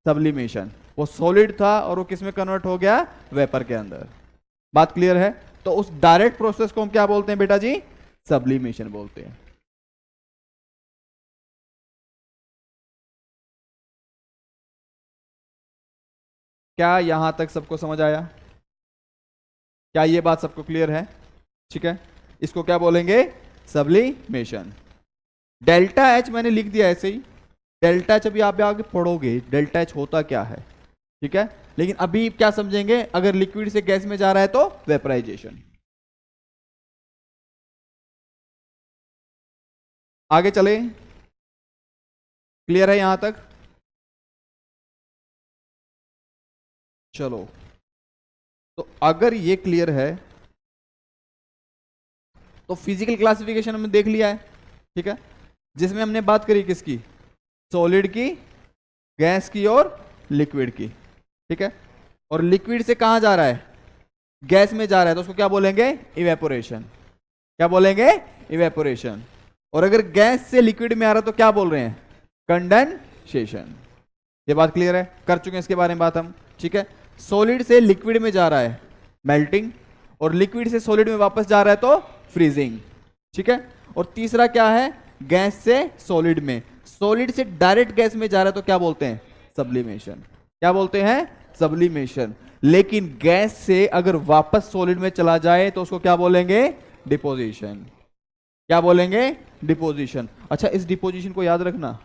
सब्लिमेशन। वो सॉलिड था और वो किस में कन्वर्ट हो गया? वेपर के अंदर। बात क्लियर है? तो उस डायरेक्ट प्रोसेस को हम क्या बोलते हैं बेटा जी? सब्लिमेशन बोलते हैं। क्या यहां तक सबको समझ आया? क्या ये बात सबको क्लियर है? ठीक है। इसको क्या बोलेंगे? सब्लिमेशन। डेल्टा एच मैंने लिख दिया ऐसे ही। डेल्टा एच अभी आप आगे पढ़ोगे डेल्टा एच होता क्या है। ठीक है। लेकिन अभी क्या समझेंगे? अगर लिक्विड से गैस में जा रहा है तो वेपराइजेशन। आगे चले। क्लियर है यहां तक? चलो, तो अगर ये क्लियर है तो फिजिकल क्लासिफिकेशन हमने देख लिया है। ठीक है। जिसमें हमने बात करी किसकी? सॉलिड की, गैस की और लिक्विड की। ठीक है। और लिक्विड से कहां जा रहा है? गैस में जा रहा है, तो उसको क्या बोलेंगे? इवेपोरेशन। क्या बोलेंगे? इवेपोरेशन। और अगर गैस से लिक्विड में आ रहा है तो क्या बोल रहे हैं? कंडेंसेशन। ये बात क्लियर है? कर चुके हैं इसके बारे में बात हम। ठीक है। सॉलिड से लिक्विड में जा रहा है, मेल्टिंग। और लिक्विड से सॉलिड में वापस जा रहा है तो फ्रीजिंग। ठीक है। और तीसरा क्या है? गैस से सॉलिड में। सॉलिड से डायरेक्ट गैस में जा रहा है तो क्या बोलते हैं? सब्लिमेशन। क्या बोलते हैं? सब्लिमेशन। लेकिन गैस से अगर वापस सॉलिड में चला जाए तो उसको क्या बोलेंगे? डिपोजिशन। क्या बोलेंगे? डिपोजिशन। अच्छा, इस डिपोजिशन को याद रखना,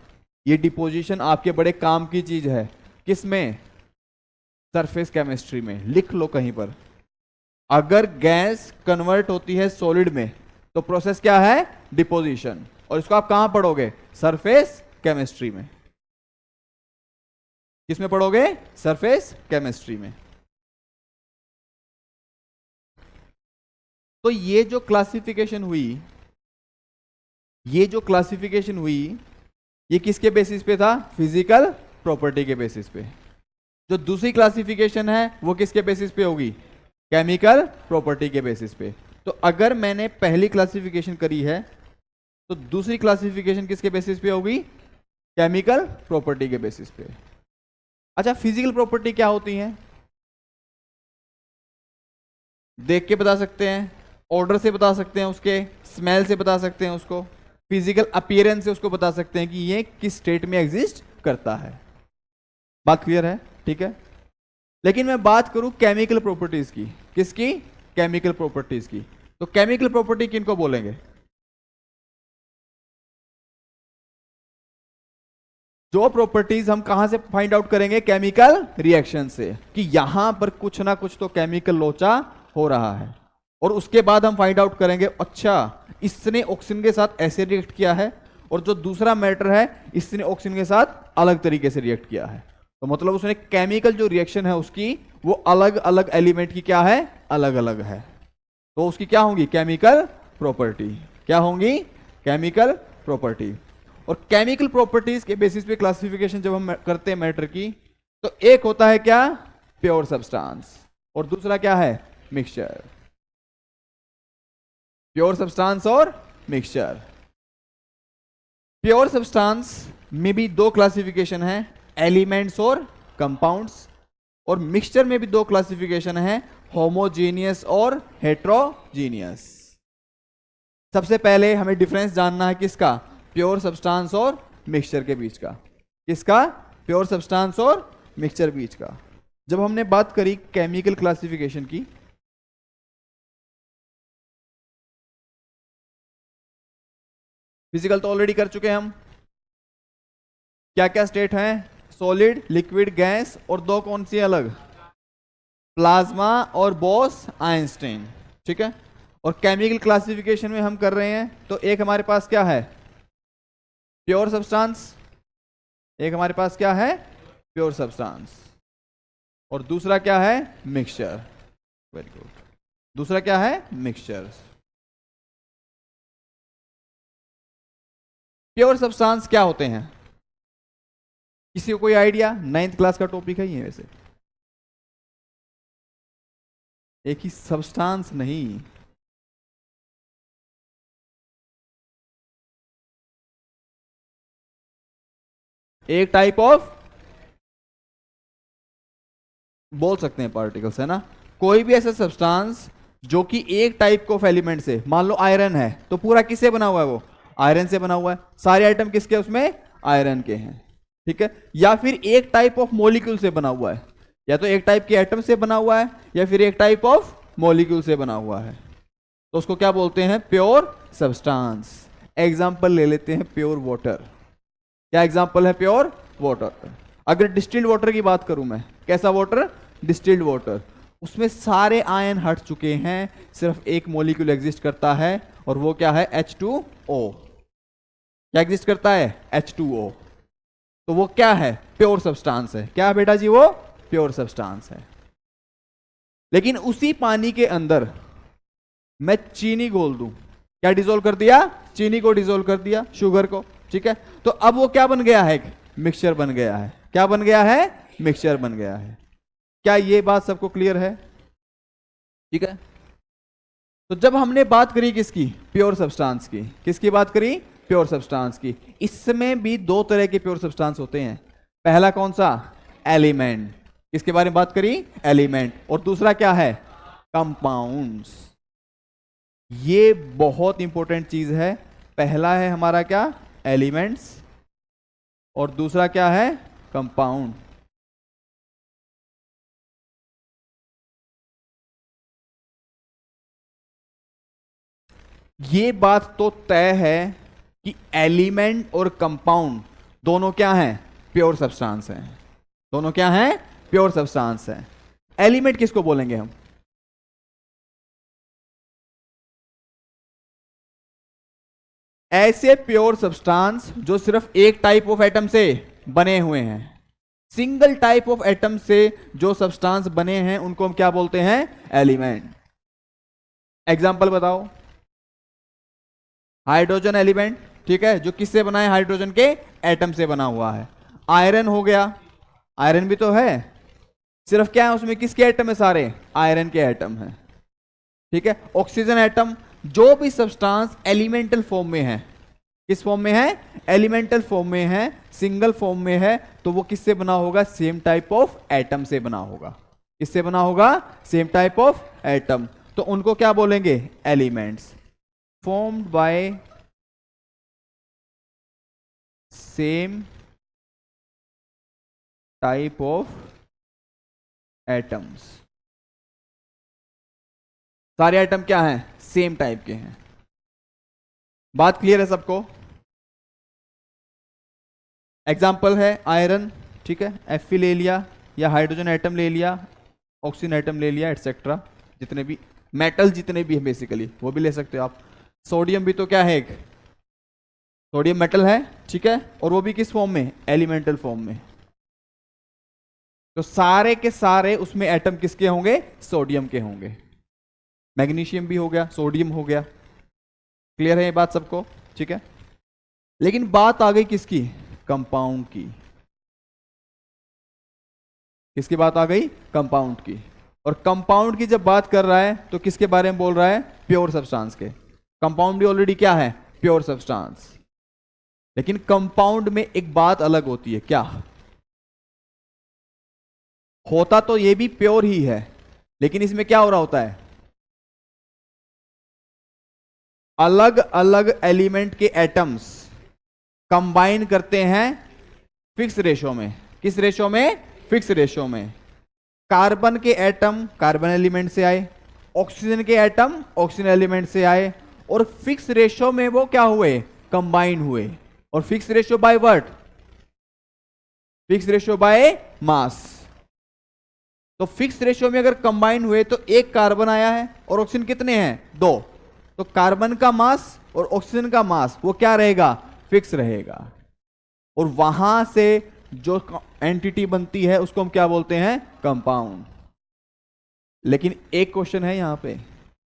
ये डिपोजिशन आपके बड़े काम की चीज है। किसमें? सरफेस केमिस्ट्री में। लिख लो कहीं पर। अगर गैस कन्वर्ट होती है सॉलिड में तो प्रोसेस क्या है? डिपोजिशन। और इसको आप कहां पढ़ोगे? सरफेस केमिस्ट्री में। किसमें पढ़ोगे? सरफेस केमिस्ट्री में। तो ये जो क्लासिफिकेशन हुई, ये किसके बेसिस पे था? फिजिकल प्रॉपर्टी के बेसिस पे। जो दूसरी क्लासिफिकेशन है वो किसके बेसिस पे होगी? केमिकल प्रॉपर्टी के बेसिस पे। तो अगर मैंने पहली क्लासिफिकेशन करी है तो दूसरी क्लासिफिकेशन किसके बेसिस पे होगी? केमिकल प्रॉपर्टी के बेसिस पे। अच्छा, फिजिकल प्रॉपर्टी क्या होती है? देख के बता सकते हैं, ऑर्डर से बता सकते हैं, उसके स्मेल से बता सकते हैं, उसको फिजिकल अपीयरेंस से उसको बता सकते हैं कि ये किस स्टेट में एग्जिस्ट करता है। बात क्लियर है? ठीक है। लेकिन मैं बात करूं केमिकल प्रॉपर्टीज की। किसकी? केमिकल प्रॉपर्टीज की। तो केमिकल प्रॉपर्टी किनको बोलेंगे? जो प्रॉपर्टीज हम कहां से फाइंड आउट करेंगे? केमिकल रिएक्शन से, कि यहां पर कुछ ना कुछ तो केमिकल लोचा हो रहा है। और उसके बाद हम फाइंड आउट करेंगे, अच्छा इसने ऑक्सीजन के साथ ऐसे रिएक्ट किया है, और जो दूसरा मैटर है इसने ऑक्सीजन के साथ अलग तरीके से रिएक्ट किया है। तो मतलब उसने केमिकल जो रिएक्शन है उसकी, वो अलग अलग एलिमेंट की क्या है? अलग अलग है। तो उसकी क्या होंगी? Chemical property. क्या होंगी? Chemical property. और केमिकल प्रॉपर्टीज के बेसिस पे क्लासिफिकेशन जब हम करते हैं मैटर की, तो एक होता है क्या? प्योर सब्सटेंस, और दूसरा क्या है? मिक्सचर। प्योर सब्सटेंस और मिक्सचर। प्योर सब्सटेंस में भी दो क्लासिफिकेशन है, एलिमेंट्स और कंपाउंड्स। और मिक्सचर में भी दो क्लासिफिकेशन है, होमोजेनियस और हेट्रोजीनियस। सबसे पहले हमें डिफरेंस जानना है किसका? प्योर सब्सटेंस और मिक्सचर के बीच का। किसका? प्योर सब्सटेंस और मिक्सचर बीच का। जब हमने बात करी केमिकल क्लासिफिकेशन की, फिजिकल तो ऑलरेडी कर चुके हैं हम। क्या क्या स्टेट हैं? सॉलिड, लिक्विड, गैस, और दो कौन सी अलग? प्लाज्मा और बोस आइंस्टाइन। ठीक है। और केमिकल क्लासिफिकेशन में हम कर रहे हैं, तो एक हमारे पास क्या है? Pure substance. एक हमारे पास क्या है? Pure substance. और दूसरा क्या है? मिक्सचर। Very good. दूसरा क्या है? मिक्सचर। प्योर सब्सटेंस क्या होते हैं? किसी को कोई आइडिया? 9th क्लास का टॉपिक है ये वैसे। एक ही सब्सटेंस नहीं, एक टाइप ऑफ, बोल सकते हैं पार्टिकल्स, है ना। कोई भी ऐसा सब्सटेंस जो कि एक टाइप ऑफ एलिमेंट से, मान लो आयरन है, तो पूरा किससे बना हुआ है? वो आयरन से बना हुआ है। सारे आइटम किसके उसमें? आयरन के हैं। ठीक है। या फिर एक टाइप ऑफ मॉलिक्यूल से बना हुआ है, या तो एक टाइप के एटम से बना हुआ है, या फिर एक टाइप ऑफ मॉलिक्यूल से बना हुआ है, तो उसको क्या बोलते हैं? Pure substance. एग्जाम्पल ले लेते हैं, प्योर वाटर। क्या एग्जाम्पल है? Pure water. अगर डिस्टिल्ड वाटर की बात करूं मैं, कैसा वाटर? Distilled water. उसमें सारे आयन हट चुके हैं, सिर्फ एक मॉलिक्यूल एग्जिस्ट करता है, और वो क्या है? H2O। क्या एग्जिस्ट करता है? H2O। तो वो क्या है? प्योर सब्सटेंस है। क्या है बेटा जी? वो प्योर सब्सटेंस है। लेकिन उसी पानी के अंदर मैं चीनी घोल दूं, क्या डिसॉल्व कर दिया? चीनी को डिसॉल्व कर दिया, शुगर को। ठीक है। तो अब वो क्या बन गया है? मिक्सचर बन गया है। क्या बन गया है? मिक्सचर बन गया है। क्या ये बात सबको क्लियर है? ठीक है। तो जब हमने बात करी किसकी? प्योर सब्सटेंस की। किसकी बात करी? प्योर सब्सटेंस की। इसमें भी दो तरह के प्योर सब्सटेंस होते हैं। पहला कौन सा? एलिमेंट। किसके बारे में बात करी? एलिमेंट। और दूसरा क्या है? कंपाउंड्स। ये बहुत इंपॉर्टेंट चीज है। पहला है हमारा क्या? एलिमेंट्स। और दूसरा क्या है? कंपाउंड। ये बात तो तय है कि एलिमेंट और कंपाउंड दोनों क्या हैं? प्योर सब्सटेंस हैं। दोनों क्या हैं? प्योर सब्सटेंस हैं। एलिमेंट किसको बोलेंगे हम? ऐसे प्योर सब्सटेंस जो सिर्फ एक टाइप ऑफ एटम से बने हुए हैं। सिंगल टाइप ऑफ एटम से जो सब्सटेंस बने हैं उनको हम क्या बोलते हैं? एलिमेंट। एग्जांपल बताओ। Hydrogen element. ठीक है। जो किससे बना है? हाइड्रोजन के एटम से बना हुआ है। आयरन हो गया। आयरन भी तो है, सिर्फ क्या है उसमें? किसके एटम है? सारे आयरन के एटम है। ठीक है। Oxygen atom. जो भी सब्सटेंस एलिमेंटल फॉर्म में है, किस फॉर्म में है? एलिमेंटल फॉर्म में है, सिंगल फॉर्म में है, तो वो किससे बना होगा? सेम टाइप ऑफ एटम से बना होगा। किससे बना होगा? Same type of atom. तो उनको क्या बोलेंगे? Elements formed by same type of atoms. सारे एटम क्या हैं? सेम टाइप के हैं। बात क्लियर है सबको? एग्जाम्पल है आयरन, ठीक है, Fe ले लिया, या हाइड्रोजन एटम ले लिया, ऑक्सीजन एटम ले लिया, एटसेट्रा, जितने भी मेटल जितने भी है बेसिकली वो भी ले सकते हो आप। सोडियम भी तो क्या है? एक सोडियम मेटल है, ठीक है, और वो भी किस फॉर्म में? एलिमेंटल फॉर्म में। तो सारे के सारे उसमें एटम किसके होंगे? सोडियम के होंगे। मैग्नीशियम भी हो गया, सोडियम हो गया। क्लियर है ये बात सबको? ठीक है। लेकिन बात आ गई किसकी? कंपाउंड की। किसकी बात आ गई? कंपाउंड की। और कंपाउंड की जब बात कर रहा है तो किसके बारे में बोल रहा है? प्योर सब्सटेंस के। कंपाउंड भी ऑलरेडी क्या है? Pure substance. लेकिन कंपाउंड में एक बात अलग होती है। क्या होता? तो ये भी प्योर ही है, लेकिन इसमें क्या हो रहा होता है? अलग अलग एलिमेंट के एटम्स कंबाइन करते हैं फिक्स रेशो में। किस रेशो में? फिक्स रेशो में। कार्बन के एटम कार्बन एलिमेंट से आए, ऑक्सीजन के एटम ऑक्सीजन एलिमेंट से आए, और फिक्स रेशो में वो क्या हुए? कंबाइन हुए। और fix ratio by what? Fix ratio by mass. तो फिक्स रेशो में अगर कंबाइन हुए तो एक कार्बन आया है और ऑक्सीजन कितने हैं? 2। तो कार्बन का मास और ऑक्सीजन का मास वो क्या रहेगा? फिक्स रहेगा। और वहां से जो एंटिटी बनती है उसको हम क्या बोलते हैं? कंपाउंड। लेकिन एक क्वेश्चन है यहां पे,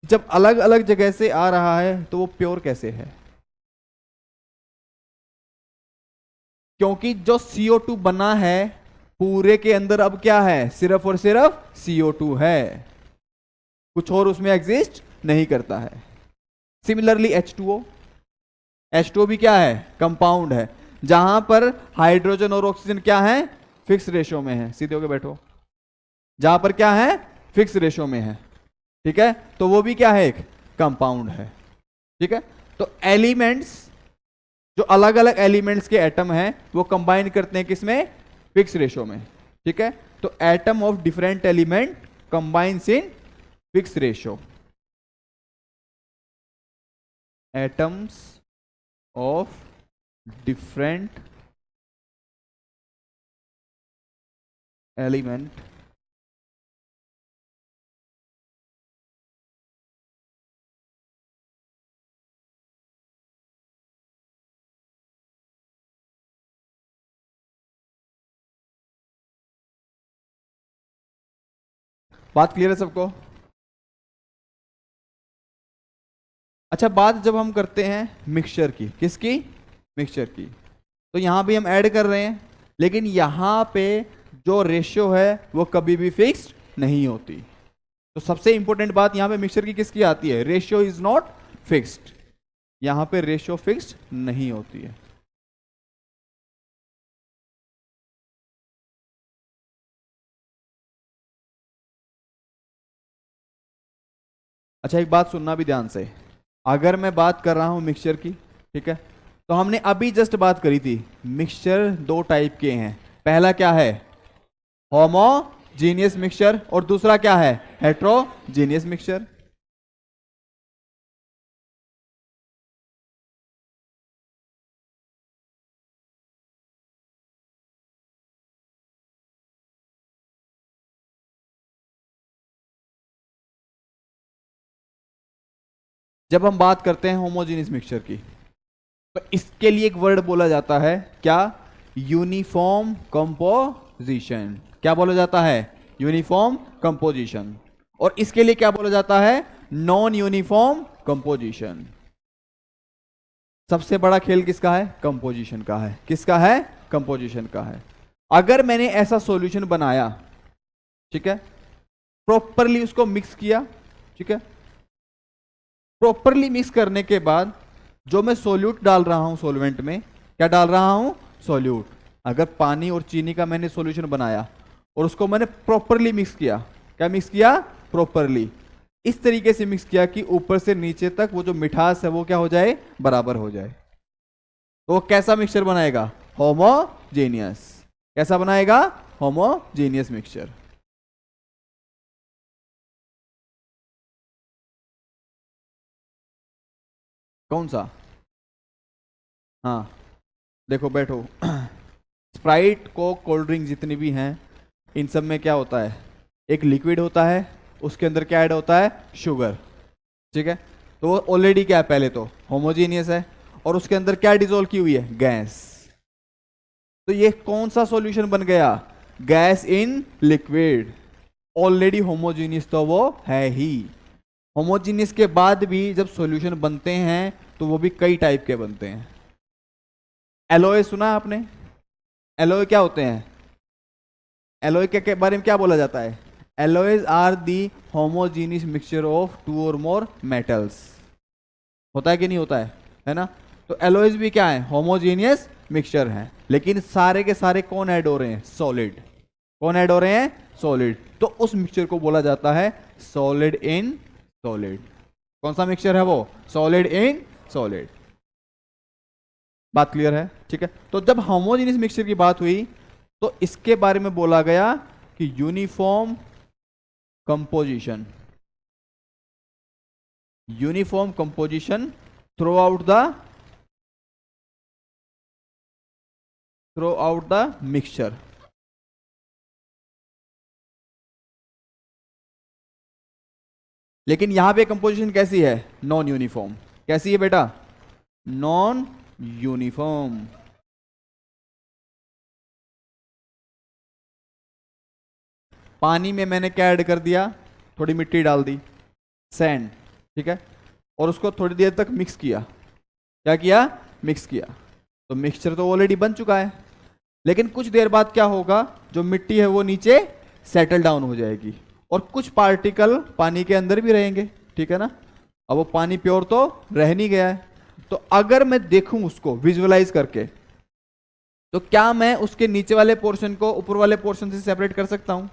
जब अलग अलग जगह से आ रहा है तो वो प्योर कैसे है? क्योंकि जो CO2 बना है पूरे के अंदर अब क्या है? सिर्फ और सिर्फ CO2 है, कुछ और उसमें एग्जिस्ट नहीं करता है। सिमिलरली H2O भी क्या है? कंपाउंड है, जहां पर हाइड्रोजन और ऑक्सीजन क्या है? फिक्स रेशो में है। सीधे होके बैठो। जहां पर क्या है? फिक्स रेशो में है, ठीक है, तो वो भी क्या है? एक कंपाउंड है। ठीक है। तो एलिमेंट्स, जो अलग अलग एलिमेंट्स के एटम हैं वो कंबाइन करते हैं किसमें? फिक्स रेशो में। ठीक है। तो atom of different element combines in fix ratio. Atoms of different element बात क्लियर है सबको? अच्छा, बात जब हम करते हैं मिक्सचर की, किसकी? मिक्सचर की, तो यहां भी हम ऐड कर रहे हैं, लेकिन यहां पे जो रेशियो है वो कभी भी फिक्स्ड नहीं होती। तो सबसे इंपॉर्टेंट बात यहां पे मिक्सचर की किसकी आती है? Ratio is not fixed. यहां पे रेशियो फिक्स्ड नहीं होती है। अच्छा, एक बात सुनना भी ध्यान से। अगर मैं बात कर रहा हूं मिक्सचर की, ठीक है, तो हमने अभी जस्ट बात करी थी मिक्सचर दो टाइप के हैं। पहला क्या है? होमोजीनियस मिक्सचर, और दूसरा क्या है? Heterogeneous mixture. जब हम बात करते हैं होमोजीनियस मिक्सचर की, तो इसके लिए एक वर्ड बोला जाता है, क्या? Uniform composition. क्या बोला जाता है? Uniform composition. और इसके लिए क्या बोला जाता है? Non uniform composition. सबसे बड़ा खेल किसका है? कंपोजिशन का है। किसका है? कंपोजिशन का है। अगर मैंने ऐसा सॉल्यूशन बनाया, ठीक है, प्रॉपरली उसको मिक्स किया, ठीक है, प्रॉपरली मिक्स करने के बाद जो मैं सोल्यूट डाल रहा हूं सॉल्वेंट में, क्या डाल रहा हूं? सोल्यूट। अगर पानी और चीनी का मैंने सॉल्यूशन बनाया और उसको मैंने प्रॉपरली मिक्स किया, क्या मिक्स किया? प्रॉपरली। इस तरीके से मिक्स किया कि ऊपर से नीचे तक वो जो मिठास है वो क्या हो जाए? बराबर हो जाए। तो वो कैसा मिक्सचर बनाएगा? होमोजेनियस। कैसा बनाएगा? Homogeneous mixture. कौन सा? हाँ, देखो बैठो। स्प्राइट, कोक, कोल्ड ड्रिंक जितनी भी हैं, इन सब में क्या होता है? एक लिक्विड होता है, उसके अंदर क्या ऐड होता है? शुगर। ठीक है, तो वो ऑलरेडी क्या है? पहले तो होमोजीनियस है, और उसके अंदर क्या डिजोल्व की हुई है? गैस। तो ये कौन सा सॉल्यूशन बन गया? Gas in liquid. Already homogeneous तो वो है ही। होमोजीनियस के बाद भी जब सॉल्यूशन बनते हैं तो वो भी कई टाइप के बनते हैं। एलोय सुना आपने? एलोय क्या होते हैं? एलोय के बारे में क्या बोला जाता है? Alloys are the homogeneous mixture of two or more metals. होता है कि नहीं होता है ना? तो एलोयज भी क्या है? होमोजीनियस मिक्सचर है। लेकिन सारे के सारे कौन ऐड हो रहे हैं? सॉलिड। कौन ऐड हो रहे हैं? सॉलिड। तो उस मिक्सचर को बोला जाता है सॉलिड इन सॉलिड। कौन सा मिक्सचर है वो? Solid in solid. बात क्लियर है? ठीक है, तो जब होमोजेनियस मिक्सचर की बात हुई तो इसके बारे में बोला गया कि uniform composition. Uniform composition through out the mixture. लेकिन यहां पे कंपोजिशन कैसी है? Non uniform. कैसी है बेटा? Non uniform. पानी में मैंने क्या ऐड कर दिया? थोड़ी मिट्टी डाल दी, सैंड। ठीक है, और उसको थोड़ी देर तक मिक्स किया। क्या किया? मिक्स किया। तो मिक्सचर तो ऑलरेडी बन चुका है, लेकिन कुछ देर बाद क्या होगा? जो मिट्टी है वो नीचे सेटल डाउन हो जाएगी और कुछ पार्टिकल पानी के अंदर भी रहेंगे। ठीक है ना? अब वो पानी प्योर तो रह नहीं गया है। तो अगर मैं देखूं उसको विजुअलाइज करके, तो क्या मैं उसके नीचे वाले पोर्शन को ऊपर वाले पोर्शन से सेपरेट कर सकता हूं?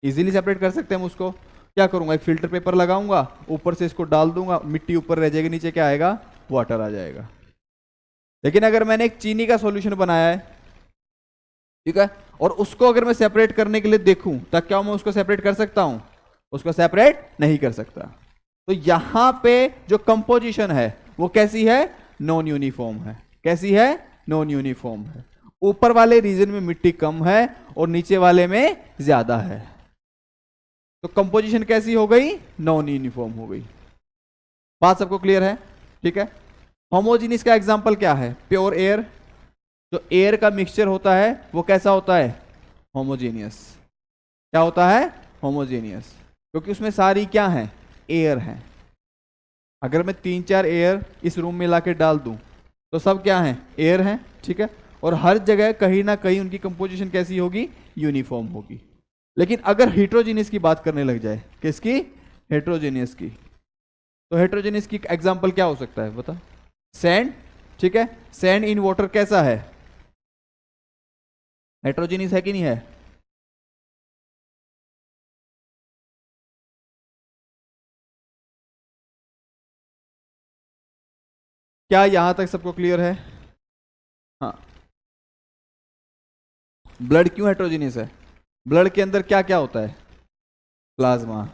इजीली सेपरेट कर सकते हैं हम उसको। क्या करूंगा? एक फिल्टर पेपर लगाऊंगा, ऊपर से इसको डाल दूंगा, मिट्टी ऊपर रह जाएगी, नीचे क्या आएगा? वाटर आ जाएगा। लेकिन अगर मैंने एक चीनी का सॉल्यूशन बनाया है, ठीक है, और उसको अगर मैं सेपरेट करने के लिए देखूं, तब क्या मैं उसको सेपरेट कर सकता हूं? उसको सेपरेट नहीं कर सकता। तो यहां पे जो कंपोजिशन है वो कैसी है? नॉन यूनिफॉर्म है। कैसी है? नॉन यूनिफॉर्म है। ऊपर वाले रीजन में मिट्टी कम है और नीचे वाले में ज्यादा है। तो कंपोजिशन कैसी हो गई? नॉन यूनिफॉर्म हो गई। बात सबको क्लियर है? ठीक है, होमोजीनियस का एग्जांपल क्या है? Pure air. जो एयर का मिक्सचर होता है वो कैसा होता है? होमोजीनियस। क्या होता है? होमोजीनियस, क्योंकि उसमें सारी क्या है? एयर है। अगर मैं 3-4 एयर इस रूम में लाके डाल दूं तो सब क्या है? एयर है। ठीक है, और हर जगह कहीं ना कहीं उनकी कंपोजिशन कैसी होगी? यूनिफॉर्म होगी। लेकिन अगर हेट्रोजीनियस की बात करने लग जाए, किसकी? हेट्रोजीनियस की। तो हेट्रोजीनियस की एग्जांपल क्या हो सकता है? बता। सैंड। ठीक है, सैंड इन वाटर कैसा है? हेट्रोजीनियस है कि नहीं है? क्या यहां तक सबको क्लियर है? हाँ। ब्लड क्यों हेट्रोजीनियस है? ब्लड के अंदर क्या क्या होता है? प्लाज्मा।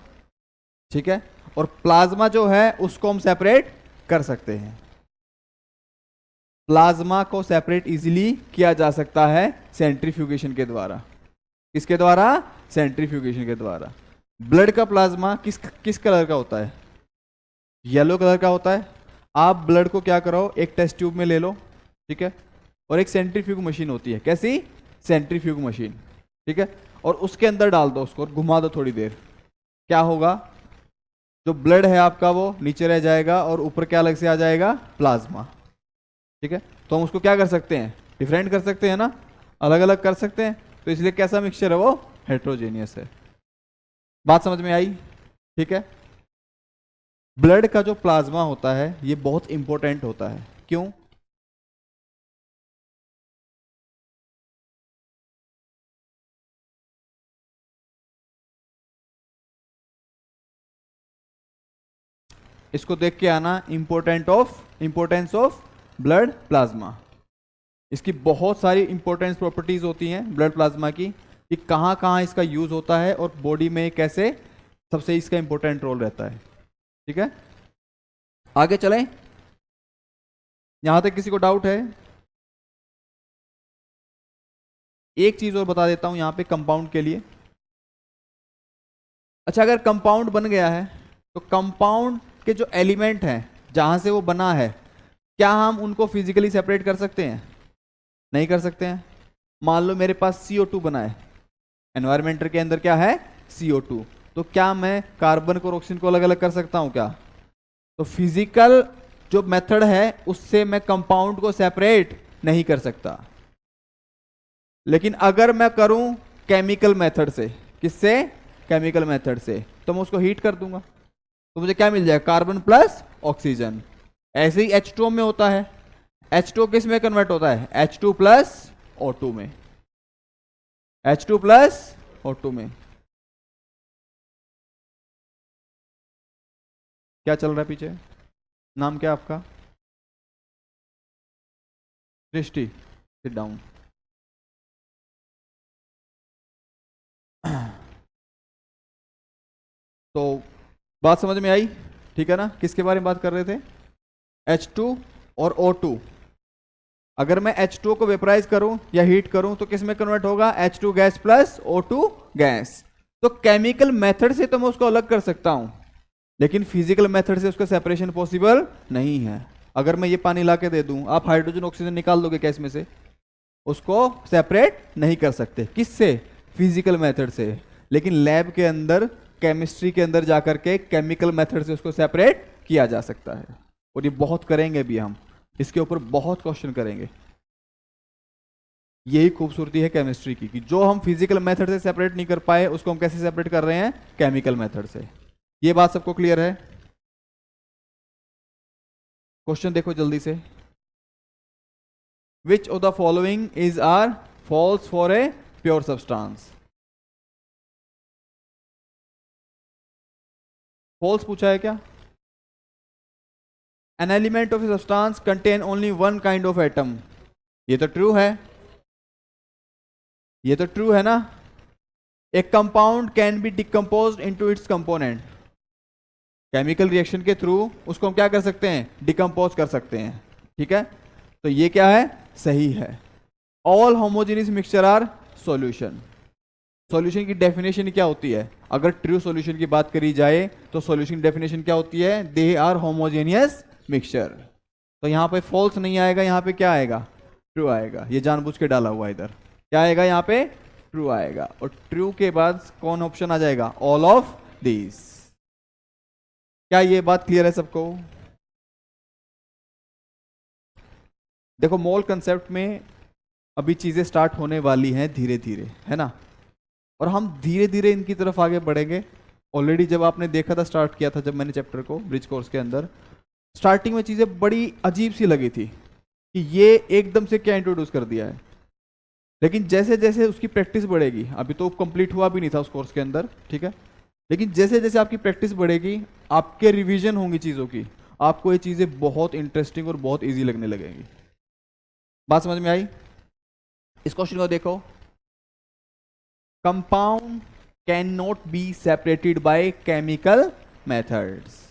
ठीक है, और प्लाज्मा जो है उसको हम सेपरेट कर सकते हैं। प्लाज्मा को सेपरेट इजीली किया जा सकता है सेंट्रीफ्यूगेशन के द्वारा। किसके द्वारा? सेंट्रीफ्यूगेशन के द्वारा। ब्लड का प्लाज्मा किस किस कलर का होता है? येलो कलर का होता है। आप ब्लड को क्या करो? एक टेस्ट ट्यूब में ले लो, ठीक है, और एक सेंट्रीफ्यूग मशीन होती है। कैसी? Centrifuge machine. ठीक है, और उसके अंदर डाल दो उसको और घुमा दो थोड़ी देर। क्या होगा? जो ब्लड है आपका वो नीचे रह जाएगा और ऊपर क्या अलग से आ जाएगा? प्लाज्मा। ठीक है, तो हम उसको क्या कर सकते हैं? डिफरेंट कर सकते हैं ना, अलग अलग कर सकते हैं। तो इसलिए कैसा मिक्सचर है वो? हेट्रोजेनियस है। बात समझ में आई? ठीक है, ब्लड का जो प्लाज्मा होता है ये बहुत इंपॉर्टेंट होता है। क्यों? इसको देख के आना, इंपॉर्टेंस ऑफ ब्लड प्लाज्मा। इसकी बहुत सारी इंपॉर्टेंस प्रॉपर्टीज होती हैं ब्लड प्लाज्मा की, कि कहाँ कहाँ इसका यूज होता है और बॉडी में कैसे सबसे इसका इंपॉर्टेंट रोल रहता है। ठीक है, आगे चलें। यहां तक किसी को डाउट है? एक चीज और बता देता हूं यहां पे कंपाउंड के लिए। अच्छा, अगर कंपाउंड बन गया है तो कंपाउंड के जो एलिमेंट हैं जहां से वो बना है, क्या हम उनको फिजिकली सेपरेट कर सकते हैं? नहीं कर सकते हैं। मान लो मेरे पास CO2 बना है, एनवायरमेंट के अंदर क्या है? CO2। तो क्या मैं कार्बन को और ऑक्सीजन को अलग अलग कर सकता हूं क्या? तो फिजिकल जो मेथड है उससे मैं कंपाउंड को सेपरेट नहीं कर सकता। लेकिन अगर मैं करूं केमिकल मेथड से, किससे? केमिकल मेथड से, तो मैं उसको हीट कर दूंगा तो मुझे क्या मिल जाएगा? Carbon plus oxygen. ऐसे ही H2O में होता है। H2O किस में कन्वर्ट होता है? H2 प्लस O2 में। H2 प्लस O2 में। क्या चल रहा है पीछे? नाम क्या आपका? दृष्टि, सिट डाउन। तो बात समझ में आई? ठीक है ना? किसके बारे में बात कर रहे थे? H2 और O2। अगर मैं H2O को वेपराइज करूं या हीट करूं तो किस में कन्वर्ट होगा? H2 gas plus O2 gas. तो केमिकल मेथड से तो मैं उसको अलग कर सकता हूं, लेकिन फिजिकल मेथड से उसका सेपरेशन पॉसिबल नहीं है। अगर मैं ये पानी ला के दे दूं, आप हाइड्रोजन ऑक्सीजन निकाल दोगे गैस में से? उसको सेपरेट नहीं कर सकते। किससे? फिजिकल मेथड से। लेकिन लैब के अंदर, केमिस्ट्री के अंदर जाकर के केमिकल मेथड से उसको सेपरेट किया जा सकता है, और ये बहुत करेंगे भी हम, इसके ऊपर बहुत क्वेश्चन करेंगे। यही खूबसूरती है केमिस्ट्री की, कि जो हम फिजिकल मेथड से सेपरेट नहीं कर पाए उसको हम कैसे सेपरेट कर रहे हैं? केमिकल मेथड से। ये बात सबको क्लियर है? क्वेश्चन देखो जल्दी से। Which of the following is are false for a pure substance? False पूछा है क्या? An element of a substance contain only one kind of atom. ये तो ट्रू है, ये तो ट्रू है ना? A compound can be decomposed into its component. Chemical reaction के थ्रू उसको हम क्या कर सकते हैं? डिकम्पोज कर सकते हैं। ठीक है, तो ये क्या है? सही है। All homogeneous mixture are solution. Solution की डेफिनेशन क्या होती है? अगर ट्रू सॉल्यूशन की बात करी जाए तो सॉल्यूशन की डेफिनेशन क्या होती है? They are homogeneous mixture. तो यहां पे फॉल्स नहीं आएगा, यहां पे क्या आएगा? ट्रू आएगा। ये जानबूझ के डाला हुआ इधर। क्या आएगा यहां पे? ट्रू आएगा। और ट्रू के बाद कौन ऑप्शन आ जाएगा? All of these. क्या ये बात क्लियर है सबको? देखो, मोल कंसेप्ट में अभी चीजें स्टार्ट होने वाली हैं धीरे धीरे, है ना? और हम धीरे धीरे इनकी तरफ आगे बढ़ेंगे। ऑलरेडी जब आपने देखा था, स्टार्ट किया था जब मैंने चैप्टर को ब्रिज कोर्स के अंदर, स्टार्टिंग में चीजें बड़ी अजीब सी लगी थी कि ये एकदम से क्या इंट्रोड्यूस कर दिया है। लेकिन जैसे जैसे उसकी प्रैक्टिस बढ़ेगी, अभी तो कंप्लीट हुआ भी नहीं था उस कोर्स के अंदर, ठीक है, लेकिन जैसे जैसे आपकी प्रैक्टिस बढ़ेगी, आपके रिवीजन होंगी चीज़ों की, आपको ये चीज़ें बहुत इंटरेस्टिंग और बहुत ईजी लगने लगेंगी। बात समझ में आई? इस क्वेश्चन को देखो। Compound can not be separated by chemical methods.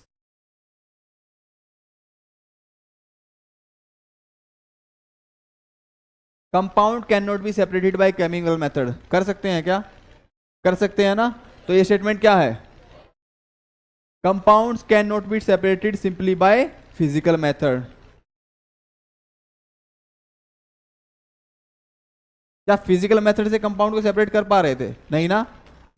Compound can not be separated by chemical method. कर सकते हैं क्या? कर सकते हैं ना? तो ये स्टेटमेंट क्या है? Compounds can not be separated simply by physical method. क्या फिजिकल मेथड से कंपाउंड को सेपरेट कर पा रहे थे? नहीं ना?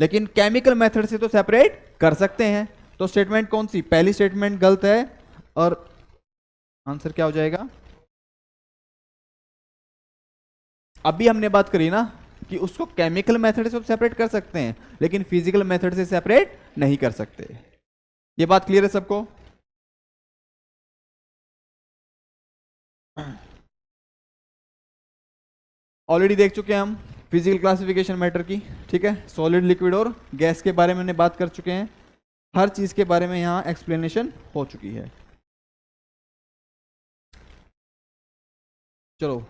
लेकिन केमिकल मेथड से तो सेपरेट कर सकते हैं। तो स्टेटमेंट कौन सी? पहली स्टेटमेंट गलत है, और आंसर क्या हो जाएगा? अभी हमने बात करी ना कि उसको केमिकल मेथड से सेपरेट कर सकते हैं, लेकिन फिजिकल मेथड से सेपरेट नहीं कर सकते। ये बात क्लियर है सबको? ऑलरेडी देख चुके हैं हम फिजिकल क्लासिफिकेशन मैटर की, ठीक है। सॉलिड, लिक्विड और गैस के बारे में हमने बात कर चुके हैं। हर चीज के बारे में यहाँ एक्सप्लेनेशन हो चुकी है। चलो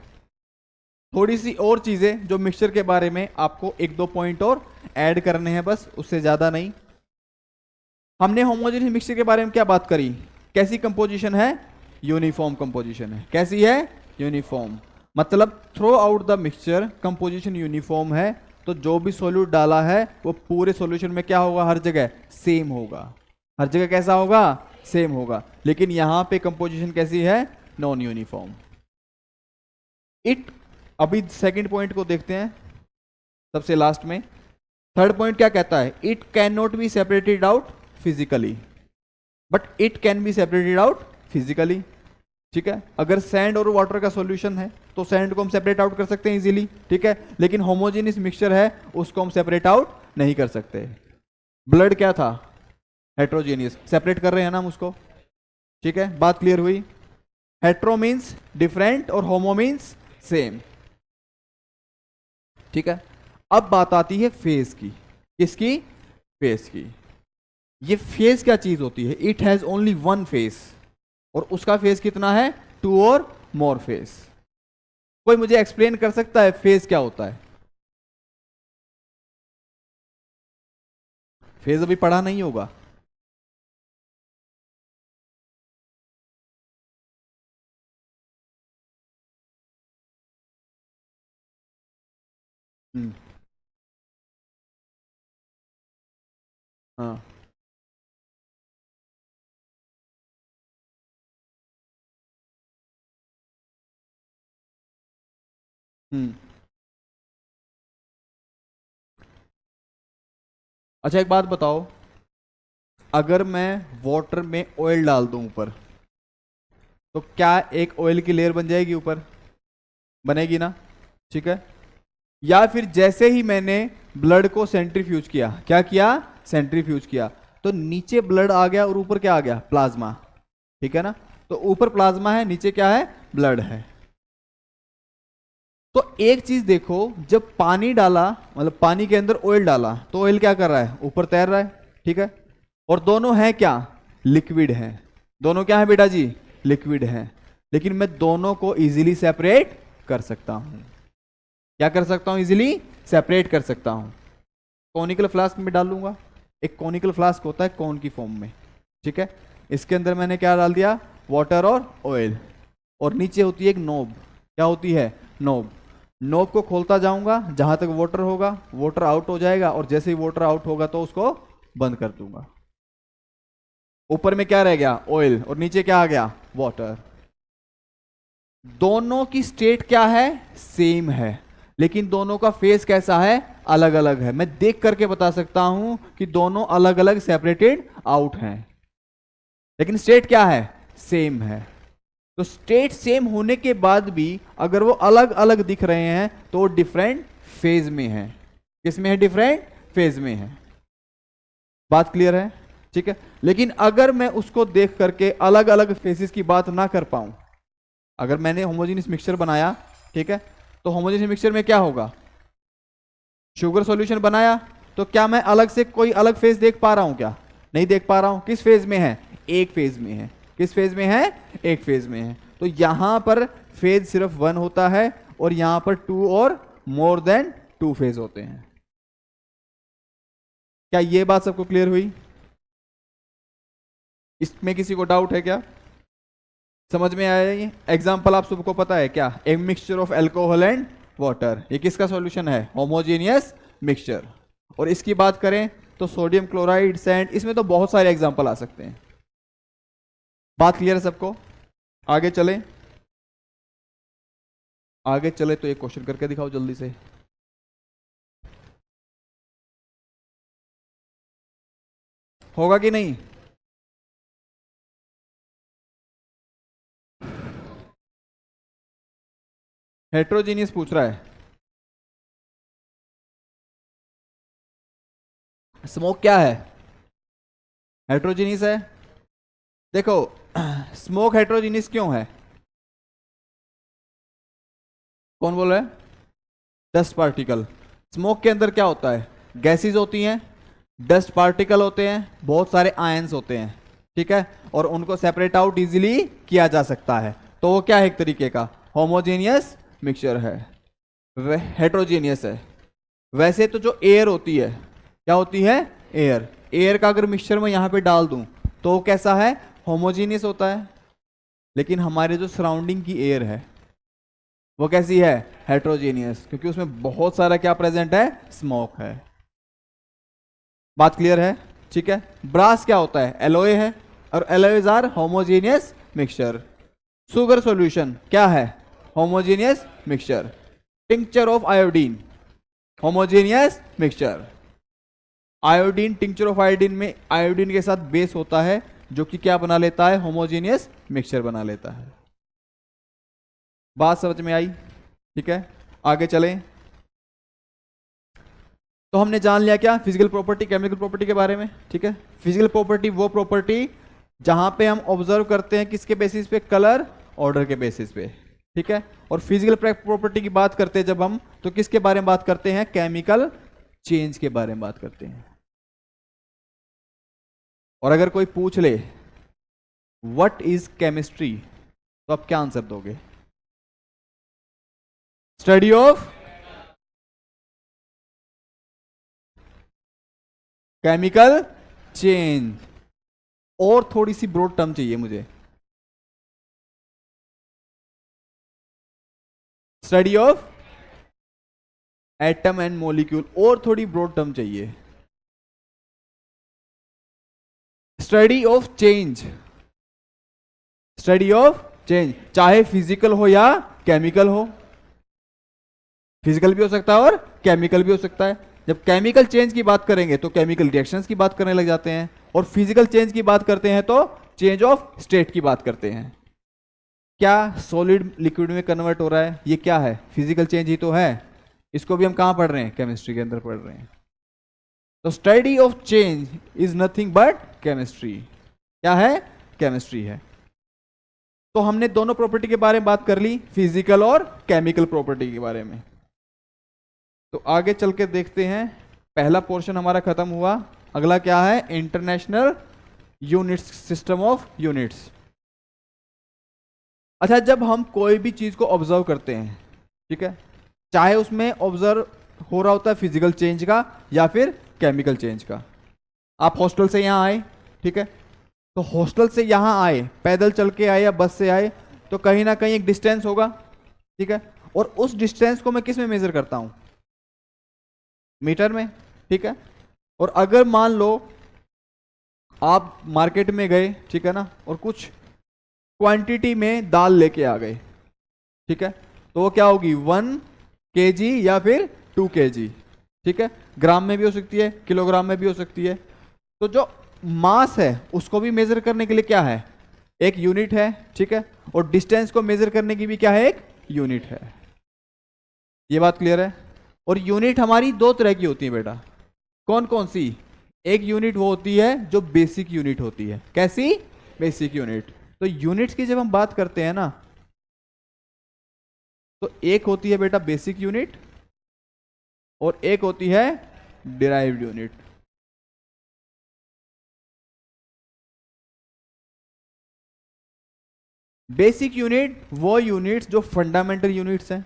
थोड़ी सी और चीजें जो मिक्सचर के बारे में आपको एक दो पॉइंट और ऐड करने हैं, बस उससे ज्यादा नहीं। हमने होमोजेनियस मिक्सचर के बारे में क्या बात करी, कैसी कंपोजिशन है, यूनिफॉर्म कंपोजिशन है। कैसी है, यूनिफॉर्म। मतलब through out the mixture composition uniform है, तो जो भी सॉल्यूट डाला है वो पूरे सॉल्यूशन में क्या होगा, हर जगह सेम होगा। हर जगह कैसा होगा, सेम होगा। लेकिन यहां पे कंपोजिशन कैसी है, नॉन यूनिफॉर्म। इट, अभी सेकंड पॉइंट को देखते हैं सबसे लास्ट में। थर्ड पॉइंट क्या कहता है, it can not be separated out physically, but it can be separated out physically, ठीक है। अगर सैंड और वाटर का सॉल्यूशन है तो सैंड को हम सेपरेट आउट कर सकते हैं इजीली, ठीक है। लेकिन होमोजेनियस मिक्सचर है, उसको हम सेपरेट आउट नहीं कर सकते। ब्लड क्या था, हेट्रोजेनियस, सेपरेट कर रहे हैं ना हम उसको, ठीक है। बात क्लियर हुई। हेट्रो मीन्स डिफरेंट और होमो मीन्स सेम, ठीक है। अब बात आती है फेज की। किसकी, फेज की। ये फेज क्या चीज होती है, it has only one phase, और उसका फेज कितना है, टू और मोर फेज। कोई मुझे एक्सप्लेन कर सकता है फेज क्या होता है? फेज अभी पढ़ा नहीं होगा। हम्म, हाँ, हम्म। अच्छा एक बात बताओ, अगर मैं वाटर में ऑयल डाल दूं ऊपर, तो क्या एक ऑयल की लेयर बन जाएगी ऊपर, बनेगी ना, ठीक है। या फिर जैसे ही मैंने ब्लड को सेंट्रीफ्यूज किया, क्या किया, सेंट्रीफ्यूज किया, तो नीचे ब्लड आ गया और ऊपर क्या आ गया, प्लाज्मा, ठीक है ना। तो ऊपर प्लाज्मा है, नीचे क्या है, ब्लड है। तो एक चीज देखो, जब पानी डाला, मतलब पानी के अंदर ऑयल डाला, तो ऑयल क्या कर रहा है, ऊपर तैर रहा है, ठीक है। और दोनों है क्या, लिक्विड है। दोनों क्या है बेटा जी, लिक्विड है। लेकिन मैं दोनों को इजीली सेपरेट कर सकता हूं। क्या कर सकता हूं, इजीली सेपरेट कर सकता हूं। कॉनिकल फ्लास्क में डालूंगा, एक कॉनिकल फ्लास्क होता है कॉन की फॉर्म में, ठीक है। इसके अंदर मैंने क्या डाल दिया, वाटर और ऑयल, और नीचे होती है एक नोब, क्या होती है, नोब। नोब को खोलता जाऊंगा, जहां तक वाटर होगा वाटर आउट हो जाएगा, और जैसे ही वाटर आउट होगा तो उसको बंद कर दूंगा। ऊपर में क्या रह गया, ऑयल, और नीचे क्या आ गया, वाटर। दोनों की स्टेट क्या है, सेम है, लेकिन दोनों का फेस कैसा है, अलग अलग है। मैं देख करके बता सकता हूं कि दोनों अलग अलग सेपरेटेड आउट हैं, लेकिन स्टेट क्या है, सेम है। तो स्टेट सेम होने के बाद भी अगर वो अलग अलग दिख रहे हैं तो वो डिफरेंट फेज में है। किसमें है, डिफरेंट फेज में है। बात क्लियर है, ठीक है। लेकिन अगर मैं उसको देख करके अलग अलग फेजेस की बात ना कर पाऊं, अगर मैंने होमोजेनियस मिक्सचर बनाया, ठीक है, तो होमोजेनियस मिक्सचर में क्या होगा, शुगर सॉल्यूशन बनाया, तो क्या मैं अलग से कोई अलग फेज देख पा रहा हूं, क्या नहीं देख पा रहा हूं। किस फेज में है, एक फेज में है। किस फेज में है, एक फेज में है। तो यहां पर फेज सिर्फ वन होता है, और यहां पर to or more than two phase होते हैं। क्या ये बात सबको क्लियर हुई, इसमें किसी को डाउट है क्या, समझ में आया? ये एग्जांपल आप सबको पता है क्या, a mixture of alcohol and water, ये किसका सॉल्यूशन है, होमोजेनियस मिक्सचर। और इसकी बात करें तो सोडियम क्लोराइड, सैंड, इसमें तो बहुत सारे एग्जांपल आ सकते हैं। बात क्लियर है सबको, आगे चलें। आगे चले तो एक क्वेश्चन करके दिखाओ जल्दी से। होगा कि नहीं, हेट्रोजीनियस पूछ रहा है। स्मोक क्या है, हेट्रोजीनियस है। देखो स्मोक हेट्रोजीनियस क्यों है, कौन बोल रहा है, डस्ट पार्टिकल। स्मोक के अंदर क्या होता है? गैसेस होती हैं, डस्ट पार्टिकल होते हैं, बहुत सारे आयंस होते हैं, ठीक है, और उनको सेपरेट आउट इजीली किया जा सकता है। तो वो क्या है? एक तरीके का होमोजेनियस मिक्सचर है, हेट्रोजेनियस है। वैसे तो जो एयर होती है, क्या होती है? एयर। एयर का अगर मिक्सचर मैं यहां पे डाल दूं तो वो कैसा है? होमोजेनियस होता है। लेकिन हमारे जो सराउंडिंग की एयर है वो कैसी है? हेट्रोजेनियस, क्योंकि उसमें बहुत सारा क्या प्रेजेंट है? स्मोक है। बात क्लियर है? ठीक है। ब्रास क्या होता है? एलोए है, और alloys are homogeneous mixture. Sugar solution क्या है? Homogeneous mixture. Tincture of iodine, homogeneous mixture. Iodine, tincture of iodine में आयोडीन के साथ बेस होता है जो कि क्या बना लेता है? होमोजेनियस मिक्सचर बना लेता है। बात समझ में आई? ठीक है, आगे चलें। तो हमने जान लिया क्या? फिजिकल प्रॉपर्टी, केमिकल प्रॉपर्टी के बारे में। ठीक है, फिजिकल प्रॉपर्टी वो प्रॉपर्टी जहां पे हम ऑब्जर्व करते हैं किसके बेसिस पे? कलर, ऑर्डर के बेसिस पे। ठीक है, और फिजिकल प्रॉपर्टी की बात करते हैं जब हम, तो किसके बारे में बात करते हैं? केमिकल चेंज के बारे में बात करते हैं। और अगर कोई पूछ ले व्हाट इज केमिस्ट्री, तो आप क्या आंसर दोगे? Study of chemical change. और थोड़ी सी ब्रॉड टर्म चाहिए मुझे। Study of atom and molecule. और थोड़ी ब्रॉड टर्म चाहिए। Study of change. Study of change, चाहे फिजिकल हो या केमिकल हो। फिजिकल भी हो सकता है और केमिकल भी हो सकता है। जब केमिकल चेंज की बात करेंगे तो केमिकल रिएक्शंस की बात करने लग जाते हैं, और फिजिकल चेंज की बात करते हैं तो चेंज ऑफ स्टेट की बात करते हैं। क्या सॉलिड लिक्विड में कन्वर्ट हो रहा है? ये क्या है? फिजिकल चेंज ही तो है। इसको भी हम कहां पढ़ रहे हैं? केमिस्ट्री के अंदर पढ़ रहे हैं। तो study of change is nothing but chemistry. क्या है? केमिस्ट्री है। तो हमने दोनों प्रॉपर्टी के बारे में बात कर ली, फिजिकल और केमिकल प्रॉपर्टी के बारे में। तो आगे चल के देखते हैं, पहला पोर्शन हमारा खत्म हुआ। अगला क्या है? International units, system of units. अच्छा, जब हम कोई भी चीज को ऑब्जर्व करते हैं, ठीक है, चाहे उसमें ऑब्जर्व हो रहा होता है फिजिकल चेंज का या फिर केमिकल चेंज का। आप हॉस्टल से यहां आए, ठीक है, तो हॉस्टल से यहां आए, पैदल चल के आए या बस से आए, तो कहीं ना कहीं एक डिस्टेंस होगा, ठीक है, और उस डिस्टेंस को मैं किस में मेजर करता हूं? मीटर में, ठीक है। और अगर मान लो आप मार्केट में गए, ठीक है ना, और कुछ क्वांटिटी में दाल लेके आ गए, ठीक है, तो वो क्या होगी? 1 kg या फिर 2 kg, ठीक है। ग्राम में भी हो सकती है, किलोग्राम में भी हो सकती है। तो जो मास है उसको भी मेजर करने के लिए क्या है? एक यूनिट है, ठीक है, और डिस्टेंस को मेजर करने की भी क्या है? एक यूनिट है। ये बात क्लियर है? और यूनिट हमारी दो तरह की होती है बेटा। कौन कौन सी? एक यूनिट वो होती है जो बेसिक यूनिट होती है। कैसी? Basic unit. तो यूनिट्स की जब हम बात करते हैं ना, तो एक होती है बेटा बेसिक यूनिट और एक होती है डिराइव्ड यूनिट। बेसिक यूनिट वो यूनिट्स जो फंडामेंटल यूनिट्स हैं,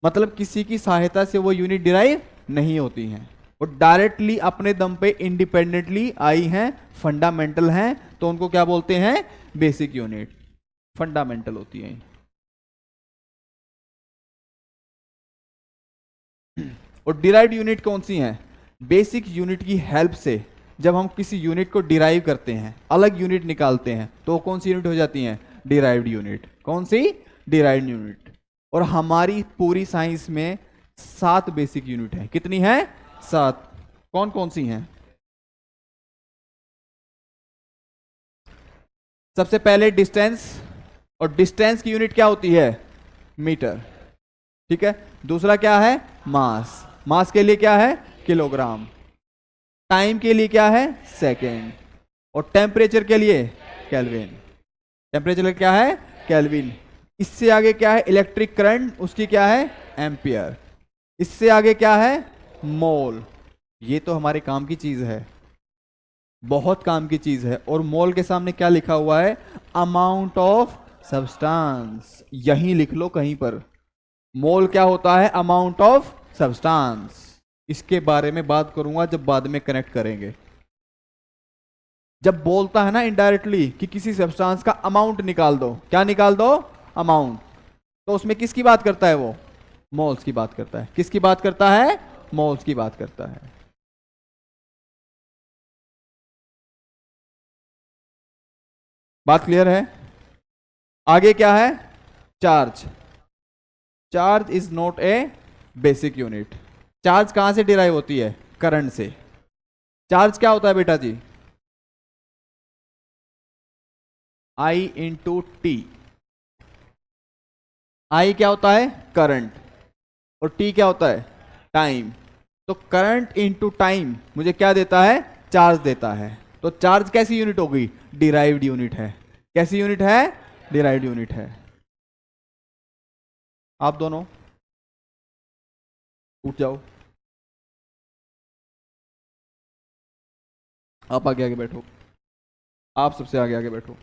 मतलब किसी की सहायता से वो यूनिट डिराइव नहीं होती हैं, वो डायरेक्टली अपने दम पे इंडिपेंडेंटली आई हैं, फंडामेंटल हैं, तो उनको क्या बोलते हैं? Basic unit. फंडामेंटल होती है। और डिराइव्ड यूनिट कौन सी हैं? बेसिक यूनिट की हेल्प से जब हम किसी यूनिट को डिराइव करते हैं, अलग यूनिट निकालते हैं, तो कौन सी यूनिट हो जाती हैं? Derived unit. कौन सी? Derived unit. और हमारी पूरी साइंस में 7 बेसिक यूनिट है। कितनी है? 7। कौन कौन सी हैं? सबसे पहले डिस्टेंस, और डिस्टेंस की यूनिट क्या होती है? मीटर, ठीक है। दूसरा क्या है? मास, मास के लिए क्या है? किलोग्राम। टाइम के लिए क्या है? सेकेंड। और टेम्परेचर के लिए केल्विन। टेम्परेचर क्या है? केल्विन। इससे आगे क्या है? इलेक्ट्रिक करंट, उसकी क्या है? एम्पियर। इससे आगे क्या है? मोल। ये तो हमारे काम की चीज है, बहुत काम की चीज है। और मोल के सामने क्या लिखा हुआ है? Amount of substance. यहीं लिख लो कहीं पर। मोल क्या होता है? Amount of substance. इसके बारे में बात करूंगा जब बाद में कनेक्ट करेंगे। जब बोलता है ना इनडायरेक्टली कि किसी सब्सटेंस का अमाउंट निकाल दो, क्या निकाल दो? अमाउंट। तो उसमें किसकी बात करता है वो? मोल्स की बात करता है। किसकी बात करता है? मोल्स की बात करता है। बात क्लियर है? आगे क्या है? Charge. Charge is not a basic unit. Charge कहां से डिराइव होती है? करंट से। चार्ज क्या होता है बेटा जी? आई इंटू टी। आई क्या होता है? करंट। और टी क्या होता है? टाइम। तो करंट इंटू टाइम मुझे क्या देता है? चार्ज देता है। तो चार्ज कैसी यूनिट हो गई? डिराइव्ड यूनिट है। कैसी यूनिट है? डिराइव्ड यूनिट है। आप दोनों उठ जाओ, आप आगे आगे बैठो, आप सबसे आगे आगे बैठो,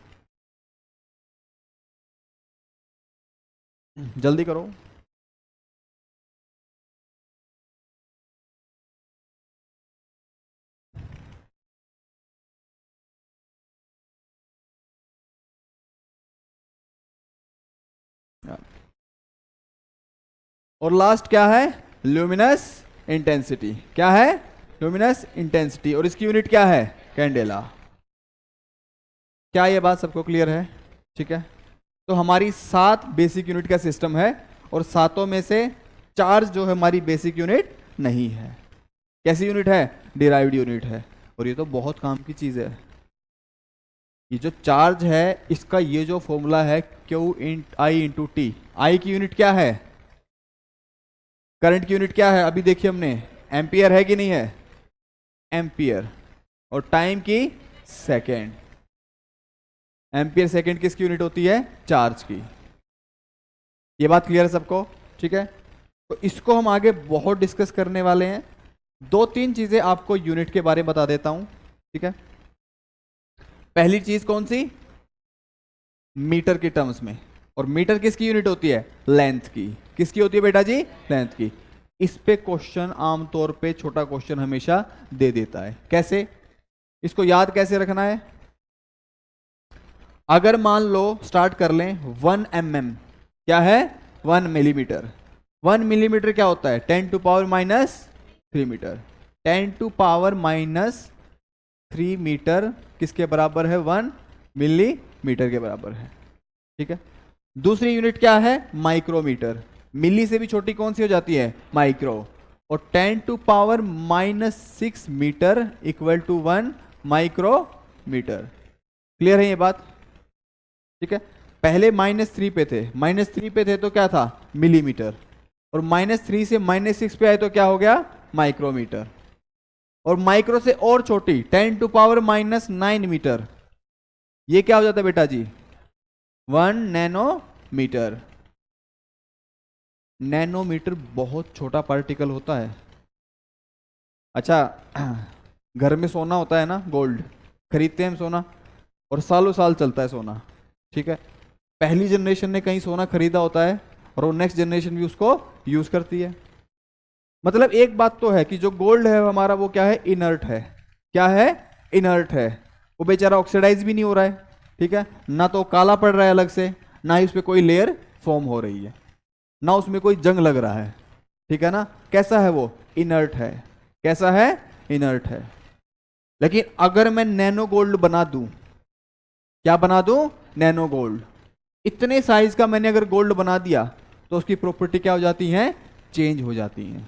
जल्दी करो। और लास्ट क्या है? Luminous intensity. क्या है? Luminous intensity. और इसकी यूनिट क्या है? कैंडेला। क्या ये बात सबको क्लियर है? ठीक है। तो हमारी 7 बेसिक यूनिट का सिस्टम है, और सातों में से 4 जो है हमारी बेसिक यूनिट नहीं है। कैसी यूनिट है? डिराइव्ड यूनिट है। और ये तो बहुत काम की चीज है। ये जो चार्ज है इसका ये जो फॉर्मूला है Q in I into T. आई की यूनिट क्या है? करंट की यूनिट क्या है? अभी देखिए हमने, एम्पियर है कि नहीं है? एम्पियर। और टाइम की सेकेंड। एम्पियर सेकेंड किसकी यूनिट होती है? चार्ज की। ये बात क्लियर है सबको? ठीक है। तो इसको हम आगे बहुत डिस्कस करने वाले हैं। 2-3 चीजें आपको यूनिट के बारे में बता देता हूं। ठीक है। पहली चीज कौन सी? मीटर के टर्म्स में। और मीटर किसकी यूनिट होती है? लेंथ की। किसकी होती है बेटा जी? लेंथ की। इस पे क्वेश्चन आमतौर पे छोटा क्वेश्चन हमेशा दे देता है। कैसे? इसको याद कैसे रखना है? अगर मान लो स्टार्ट कर लें 1 mm। क्या है? 1 मिलीमीटर। 1 मिलीमीटर क्या होता है? 10⁻³ मीटर। 10⁻³ मीटर किसके बराबर है? 1 मिलीमीटर के बराबर है। ठीक है। दूसरी यूनिट क्या है? माइक्रोमीटर। मिली से भी छोटी कौन सी हो जाती है? माइक्रो। और 10⁻⁻6 metre equal to 1 micrometre. Clear है ये बात? ठीक है। पहले -3 पे थे, -3 पे थे तो क्या था? मिलीमीटर। और -3 से -6 पे आए तो क्या हो गया? माइक्रोमीटर। और माइक्रो से और छोटी 10⁻⁹ मीटर, ये क्या हो जाता है बेटा जी? 1 नैनोमीटर। नैनोमीटर बहुत छोटा पार्टिकल होता है। अच्छा, घर में सोना होता है ना, गोल्ड खरीदते हैं हम सोना, और सालों साल चलता है सोना। ठीक है। पहली जनरेशन ने कहीं सोना खरीदा होता है, और वो नेक्स्ट जनरेशन भी उसको यूज करती है। मतलब एक बात तो है कि जो गोल्ड है हमारा वो क्या है? इनर्ट है। क्या है? इनर्ट है। वो बेचारा ऑक्सीडाइज भी नहीं हो रहा है। ठीक है। ना तो काला पड़ रहा है अलग से, ना ही उस पर कोई लेयर फॉर्म हो रही है, ना उसमें कोई जंग लग रहा है। ठीक है ना? कैसा है वो? इनर्ट है। कैसा है? इनर्ट है। लेकिन अगर मैं नैनो गोल्ड बना दूं, क्या बना दूं? Nano gold. इतने साइज का मैंने अगर गोल्ड बना दिया तो उसकी प्रॉपर्टी क्या हो जाती है? चेंज हो जाती है।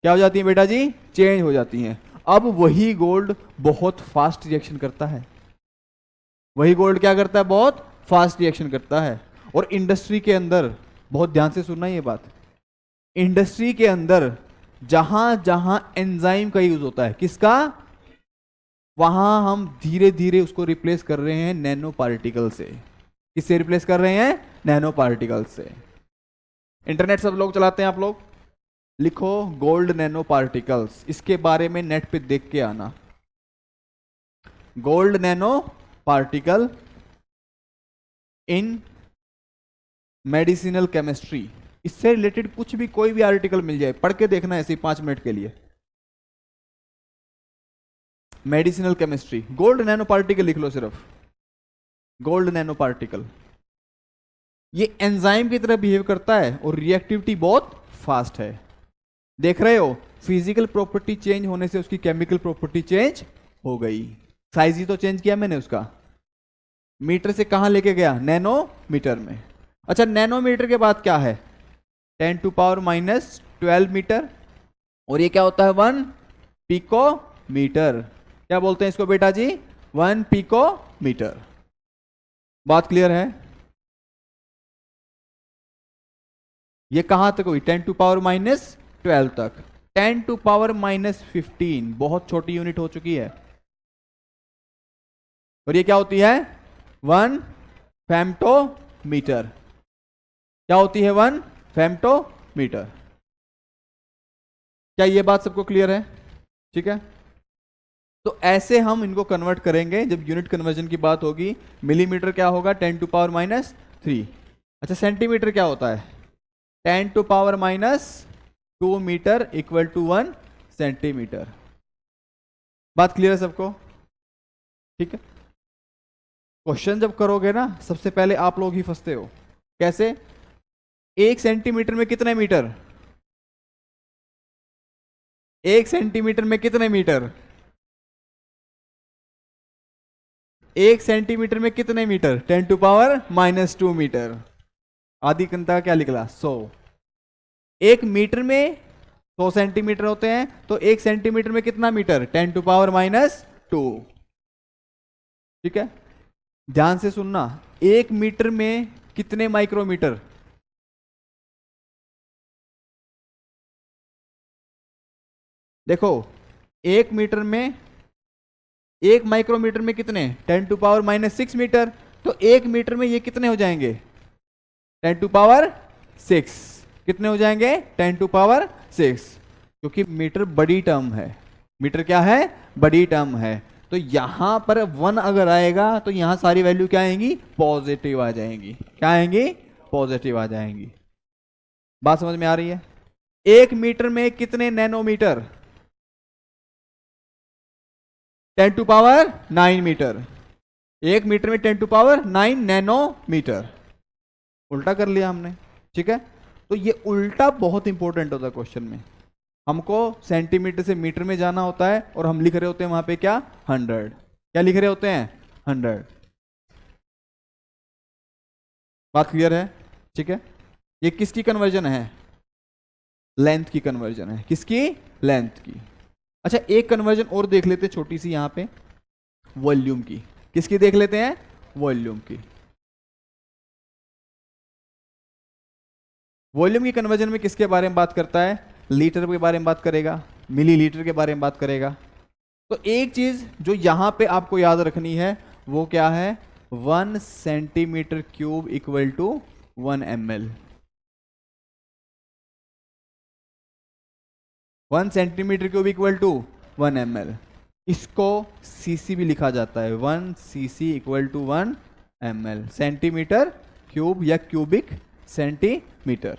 क्या हो जाती है बेटा जी? चेंज हो जाती है। अब वही गोल्ड बहुत फास्ट रिएक्शन करता है। वही गोल्ड क्या करता है? बहुत फास्ट रिएक्शन करता है। और इंडस्ट्री के अंदर, बहुत ध्यान से सुनना ये बात, इंडस्ट्री के अंदर जहां जहां एंजाइम का यूज होता है, किसका? वहां हम धीरे धीरे उसको रिप्लेस कर रहे हैं नैनो पार्टिकल से। किससे रिप्लेस कर रहे हैं? नैनो पार्टिकल से। इंटरनेट सब लोग चलाते हैं आप लोग? लिखो गोल्ड नैनो पार्टिकल्स, इसके बारे में नेट पे देख के आना। Gold nano particle in medicinal chemistry, इससे रिलेटेड कुछ भी कोई भी आर्टिकल मिल जाए पढ़ के देखना ऐसे ही 5 मिनट के लिए। Medicinal chemistry, gold nano particle लिख लो सिर्फ, गोल्ड नैनो पार्टिकल। ये एंजाइम की तरह बिहेव करता है और रिएक्टिविटी बहुत फास्ट है। देख रहे हो, फिजिकल प्रॉपर्टी चेंज होने से उसकी केमिकल प्रॉपर्टी चेंज हो गई। साइज ही तो चेंज किया मैंने उसका, मीटर से कहां लेके गया, नैनोमीटर में। अच्छा, नैनोमीटर के बाद क्या है, 10⁻⁻12 मीटर, और ये क्या होता है 1 पिकोमीटर। क्या बोलते हैं इसको बेटा जी, 1 पिकोमीटर। बात क्लियर है? ये कहां तक हुई, 10⁻⁻12 तक। 10⁻⁻15 बहुत छोटी यूनिट हो चुकी है। और ये क्या होती है, 1 फेम्टोमीटर। क्या होती है, 1 फेम्टोमीटर। क्या ये बात सबको क्लियर है? ठीक है, तो ऐसे हम इनको कन्वर्ट करेंगे जब यूनिट कन्वर्जन की बात होगी। मिलीमीटर क्या होगा, 10⁻⁻3। अच्छा, सेंटीमीटर क्या होता है, 10⁻⁻2 मीटर इक्वल टू 1 सेंटीमीटर। बात क्लियर है सबको? ठीक है, क्वेश्चन जब करोगे ना सबसे पहले आप लोग ही फंसते हो। कैसे, 1 सेंटीमीटर में कितने मीटर, 1 सेंटीमीटर में कितने मीटर, 1 सेंटीमीटर में कितने मीटर, 10⁻⁻2 मीटर। आधी घंटा क्या निकला, 100। 1 मीटर में 100 सेंटीमीटर होते हैं, तो 1 सेंटीमीटर में कितना मीटर, 10⁻⁻2। ठीक है, ध्यान से सुनना, 1 मीटर में कितने माइक्रोमीटर, देखो 1 मीटर में, 1 माइक्रोमीटर में कितने, 10⁻⁻6 मीटर। तो 1 मीटर में ये कितने हो जाएंगे, 10⁻6। कितने हो जाएंगे, 10⁻6, क्योंकि मीटर बड़ी टर्म है। मीटर क्या है, बड़ी टर्म है। तो यहां पर 1 अगर आएगा तो यहां सारी वैल्यू क्या आएंगी, पॉजिटिव आ जाएंगी। क्या आएंगी, पॉजिटिव आ जाएंगी। बात समझ में आ रही है? 1 मीटर में कितने नैनोमीटर, 10⁻9 मीटर। 1 मीटर में 10⁻9 नैनोमीटर। उल्टा कर लिया हमने। ठीक है, तो ये उल्टा बहुत इंपॉर्टेंट होता है क्वेश्चन में। हमको सेंटीमीटर से मीटर में जाना होता है और हम लिख रहे होते हैं वहां पे क्या, 100। क्या लिख रहे होते हैं, 100। बात क्लियर है? ठीक है, ये किसकी कन्वर्जन है, लेंथ की कन्वर्जन है। किसकी, लेंथ की। अच्छा, एक कन्वर्जन और देख लेते हैं छोटी सी यहां पे, वॉल्यूम की। किसकी देख लेते हैं, वॉल्यूम की। वॉल्यूम की कन्वर्जन में किसके बारे में बात करता है, लीटर के बारे में बात करेगा, मिलीलीटर के बारे में बात करेगा। तो एक चीज जो यहां पे आपको याद रखनी है वो क्या है, 1 centimetre cube equal to 1 ml। 1 centimetre cube equal to 1 ml। इसको सीसी भी लिखा जाता है, 1 CC equal to 1 ml। Centimetre cube या क्यूबिक सेंटीमीटर।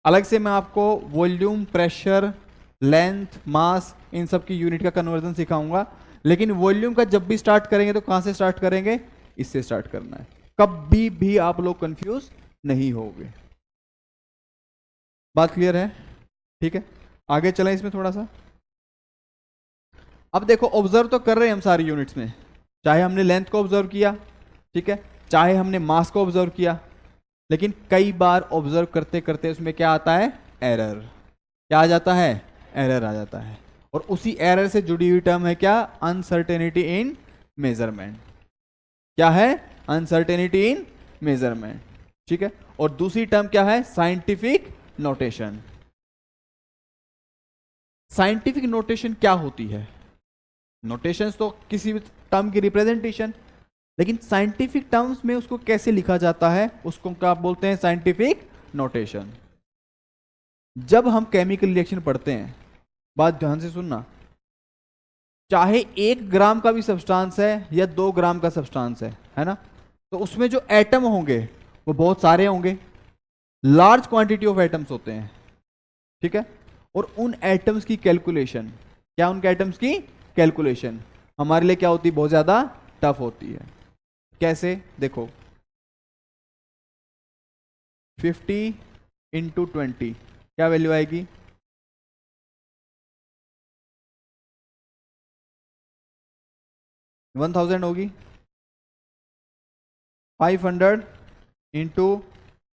अलग से मैं आपको वॉल्यूम, प्रेशर, लेंथ, मास, इन सब की यूनिट का कन्वर्जन सिखाऊंगा। लेकिन वॉल्यूम का जब भी स्टार्ट करेंगे तो कहां से स्टार्ट करेंगे, इससे स्टार्ट करना है। कभी भी आप लोग कंफ्यूज नहीं होंगे। बात क्लियर है? ठीक है, आगे चलें इसमें थोड़ा सा। अब देखो, ऑब्जर्व तो कर रहे हैं हम सारी यूनिट्स में, चाहे हमने लेंथ को ऑब्जर्व किया, ठीक है, चाहे हमने मास को ऑब्जर्व किया, लेकिन कई बार ऑब्जर्व करते करते उसमें क्या आता है, एरर। क्या आ जाता है, एरर आ जाता है। और उसी एरर से जुड़ी हुई टर्म है क्या, अनसर्टेनिटी इन मेजरमेंट। क्या है, अनसर्टेनिटी इन मेजरमेंट। ठीक है, और दूसरी टर्म क्या है, साइंटिफिक नोटेशन। साइंटिफिक नोटेशन क्या होती है, नोटेशंस तो किसी भी टर्म की रिप्रेजेंटेशन, लेकिन साइंटिफिक टर्म्स में उसको कैसे लिखा जाता है उसको क्या बोलते हैं, साइंटिफिक नोटेशन। जब हम केमिकल रिएक्शन पढ़ते हैं, बात ध्यान से सुनना, चाहे 1 ग्राम का भी सब्सटेंस है या 2 ग्राम का सब्सटेंस है ना, तो उसमें जो एटम होंगे वो बहुत सारे होंगे, लार्ज क्वांटिटी ऑफ एटम्स होते हैं, ठीक है। और उन एटम्स की कैलकुलेशन, क्या उनके एटम्स की कैलकुलेशन हमारे लिए क्या होती है, बहुत ज्यादा टफ होती है। कैसे, देखो 50 इंटू 20 क्या वैल्यू आएगी, 1000 होगी। 500 इंटू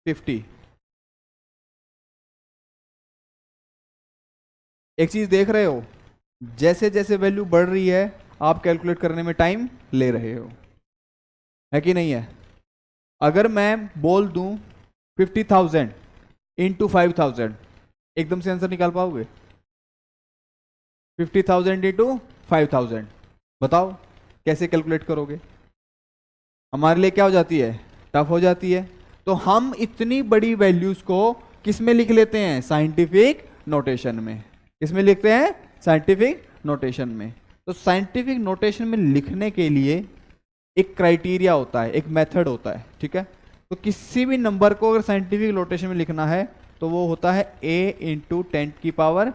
50, एक चीज देख रहे हो, जैसे जैसे वैल्यू बढ़ रही है आप कैलकुलेट करने में टाइम ले रहे हो, है कि नहीं है। अगर मैं बोल दूं 50,000 इंटू 5,000, एकदम से आंसर निकाल पाओगे? 50,000 इंटू 5,000, बताओ कैसे कैलकुलेट करोगे? हमारे लिए क्या हो जाती है, टफ हो जाती है। तो हम इतनी बड़ी वैल्यूज को किस में लिख लेते हैं, साइंटिफिक नोटेशन में। किस में लिखते हैं, साइंटिफिक नोटेशन में। तो साइंटिफिक नोटेशन में लिखने के लिए एक क्राइटेरिया होता है, एक मेथड होता है, ठीक है। तो किसी भी नंबर को अगर साइंटिफिक नोटेशन में लिखना है तो वो होता है a इंटू 10 की पावर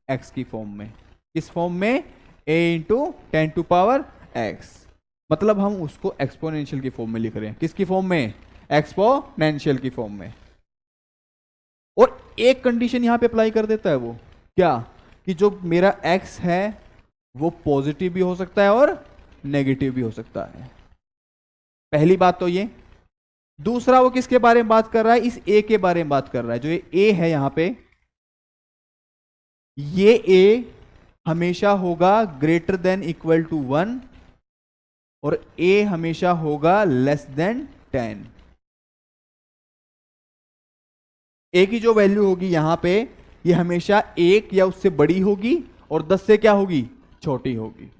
x की फॉर्म में। किस फॉर्म में, a into 10 to power x। मतलब हम उसको एक्सपोनेंशियल की फॉर्म में लिख रहे हैं। किसकी फॉर्म में, एक्सपोनेंशियल की फॉर्म में। और एक कंडीशन यहां पे अप्लाई कर देता है, वो क्या, कि जो मेरा x है वो पॉजिटिव भी हो सकता है और नेगेटिव भी हो सकता है। पहली बात तो ये। दूसरा, वो किसके बारे में बात कर रहा है, इस ए के बारे में बात कर रहा है। जो ये ए है यहां पे, ये ए हमेशा होगा ग्रेटर देन इक्वल टू 1 और ए हमेशा होगा लेस देन 10। ए की जो वैल्यू होगी यहां पे, ये हमेशा 1 या उससे बड़ी होगी और 10 से क्या होगी, छोटी होगी।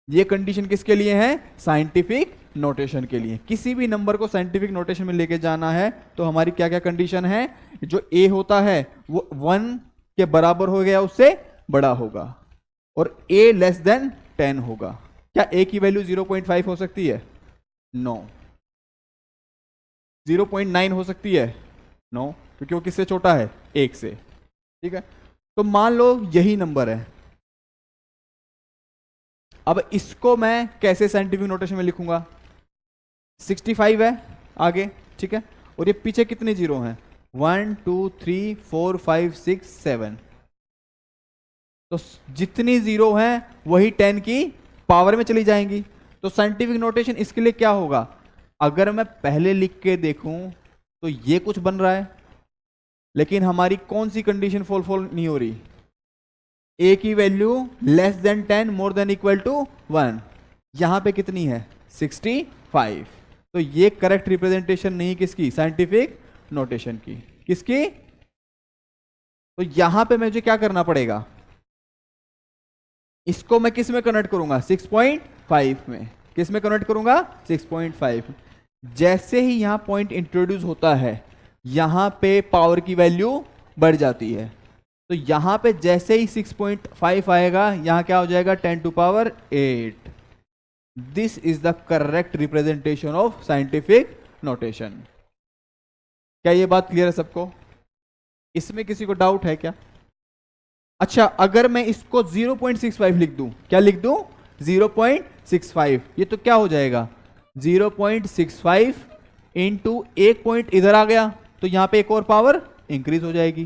ये कंडीशन किसके लिए है, साइंटिफिक नोटेशन के लिए। किसी भी नंबर को साइंटिफिक नोटेशन में लेके जाना है तो हमारी क्या क्या कंडीशन है, जो ए होता है वो 1 के बराबर हो गया, उससे बड़ा होगा, और ए लेस देन 10 होगा। क्या ए की वैल्यू 0.5 हो सकती है, नो। 0.9 हो सकती है, नो, क्योंकि वो किससे छोटा है, 1 से, ठीक है। तो मान लो यही नंबर है, अब इसको मैं कैसे साइंटिफिक नोटेशन में लिखूंगा, 65 है आगे, ठीक है, और ये पीछे कितने जीरो हैं, 1 2 3 4 5 6 7। तो जितनी जीरो हैं वही 10 की पावर में चली जाएंगी। तो साइंटिफिक नोटेशन इसके लिए क्या होगा, अगर मैं पहले लिख के देखूं तो ये कुछ बन रहा है, लेकिन हमारी कौन सी कंडीशन फुलफिल नहीं हो रही, ए की value less than 10 more than equal to 1। यहां पे कितनी है, 65। तो ये करेक्ट रिप्रेजेंटेशन नहीं किसकी, साइंटिफिक नोटेशन की। किसकी, तो यहां पे मुझे क्या करना पड़ेगा, इसको मैं किस में कन्वर्ट करूंगा, 6.5 में। किस में कन्वर्ट करूंगा, 6.5। जैसे ही यहां पॉइंट इंट्रोड्यूस होता है यहां पे पावर की वैल्यू बढ़ जाती है। तो यहां पे जैसे ही 6.5 आएगा, यहां क्या हो जाएगा, 10 to power 8। This is the correct representation of scientific notation. क्या ये बात क्लियर है सबको, इसमें किसी को डाउट है क्या? अच्छा, अगर मैं इसको 0.65 लिख दूं, क्या लिख दूं, 0.65, ये तो क्या हो जाएगा, 0.65 इंटू एक पॉइंट इधर आ गया तो यहां पे एक और पावर इंक्रीज हो जाएगी।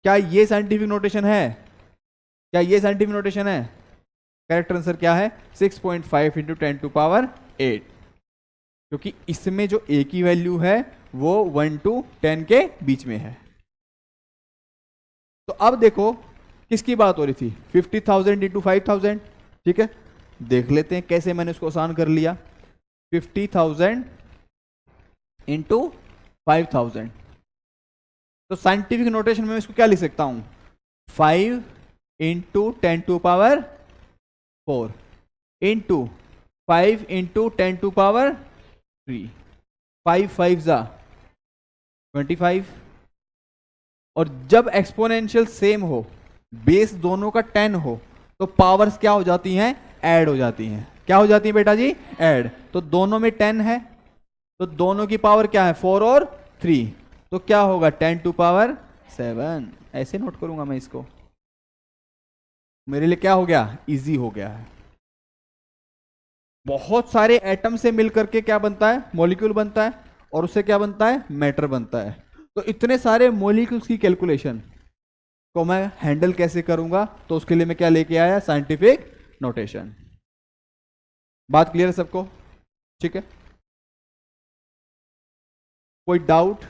क्या ये साइंटिफिक नोटेशन है, क्या ये साइंटिफिक नोटेशन है? करेक्ट आंसर क्या है, 6.5 इंटू 10 टू पावर 8, क्योंकि इसमें जो ए की वैल्यू है वो 1 टू 10 के बीच में है। तो अब देखो किसकी बात हो रही थी, 50,000 इंटू 5,000, ठीक है। देख लेते हैं कैसे मैंने उसको आसान कर लिया। 50,000 इंटू 5,000, तो साइंटिफिक नोटेशन में इसको क्या लिख सकता हूं, 5 into 10 to power 4 into 5 into 10 to power 3। 5 5 जा 25, और जब एक्सपोनेंशियल सेम हो, बेस दोनों का 10 हो, तो पावर्स क्या हो जाती हैं, ऐड हो जाती हैं। क्या हो जाती है बेटा जी, ऐड। तो दोनों में 10 है, तो दोनों की पावर क्या है, 4 और 3, तो क्या होगा 10 टू पावर 7। ऐसे नोट करूंगा मैं इसको, मेरे लिए क्या हो गया, इजी हो गया है। बहुत सारे एटम से मिलकर के क्या बनता है, मॉलिक्यूल बनता है, और उससे क्या बनता है, मैटर बनता है। तो इतने सारे मॉलिक्यूल्स की कैलकुलेशन को मैं हैंडल कैसे करूंगा, तो उसके लिए मैं क्या लेके आया, साइंटिफिक नोटेशन। बात क्लियर है सबको, ठीक है। कोई डाउट,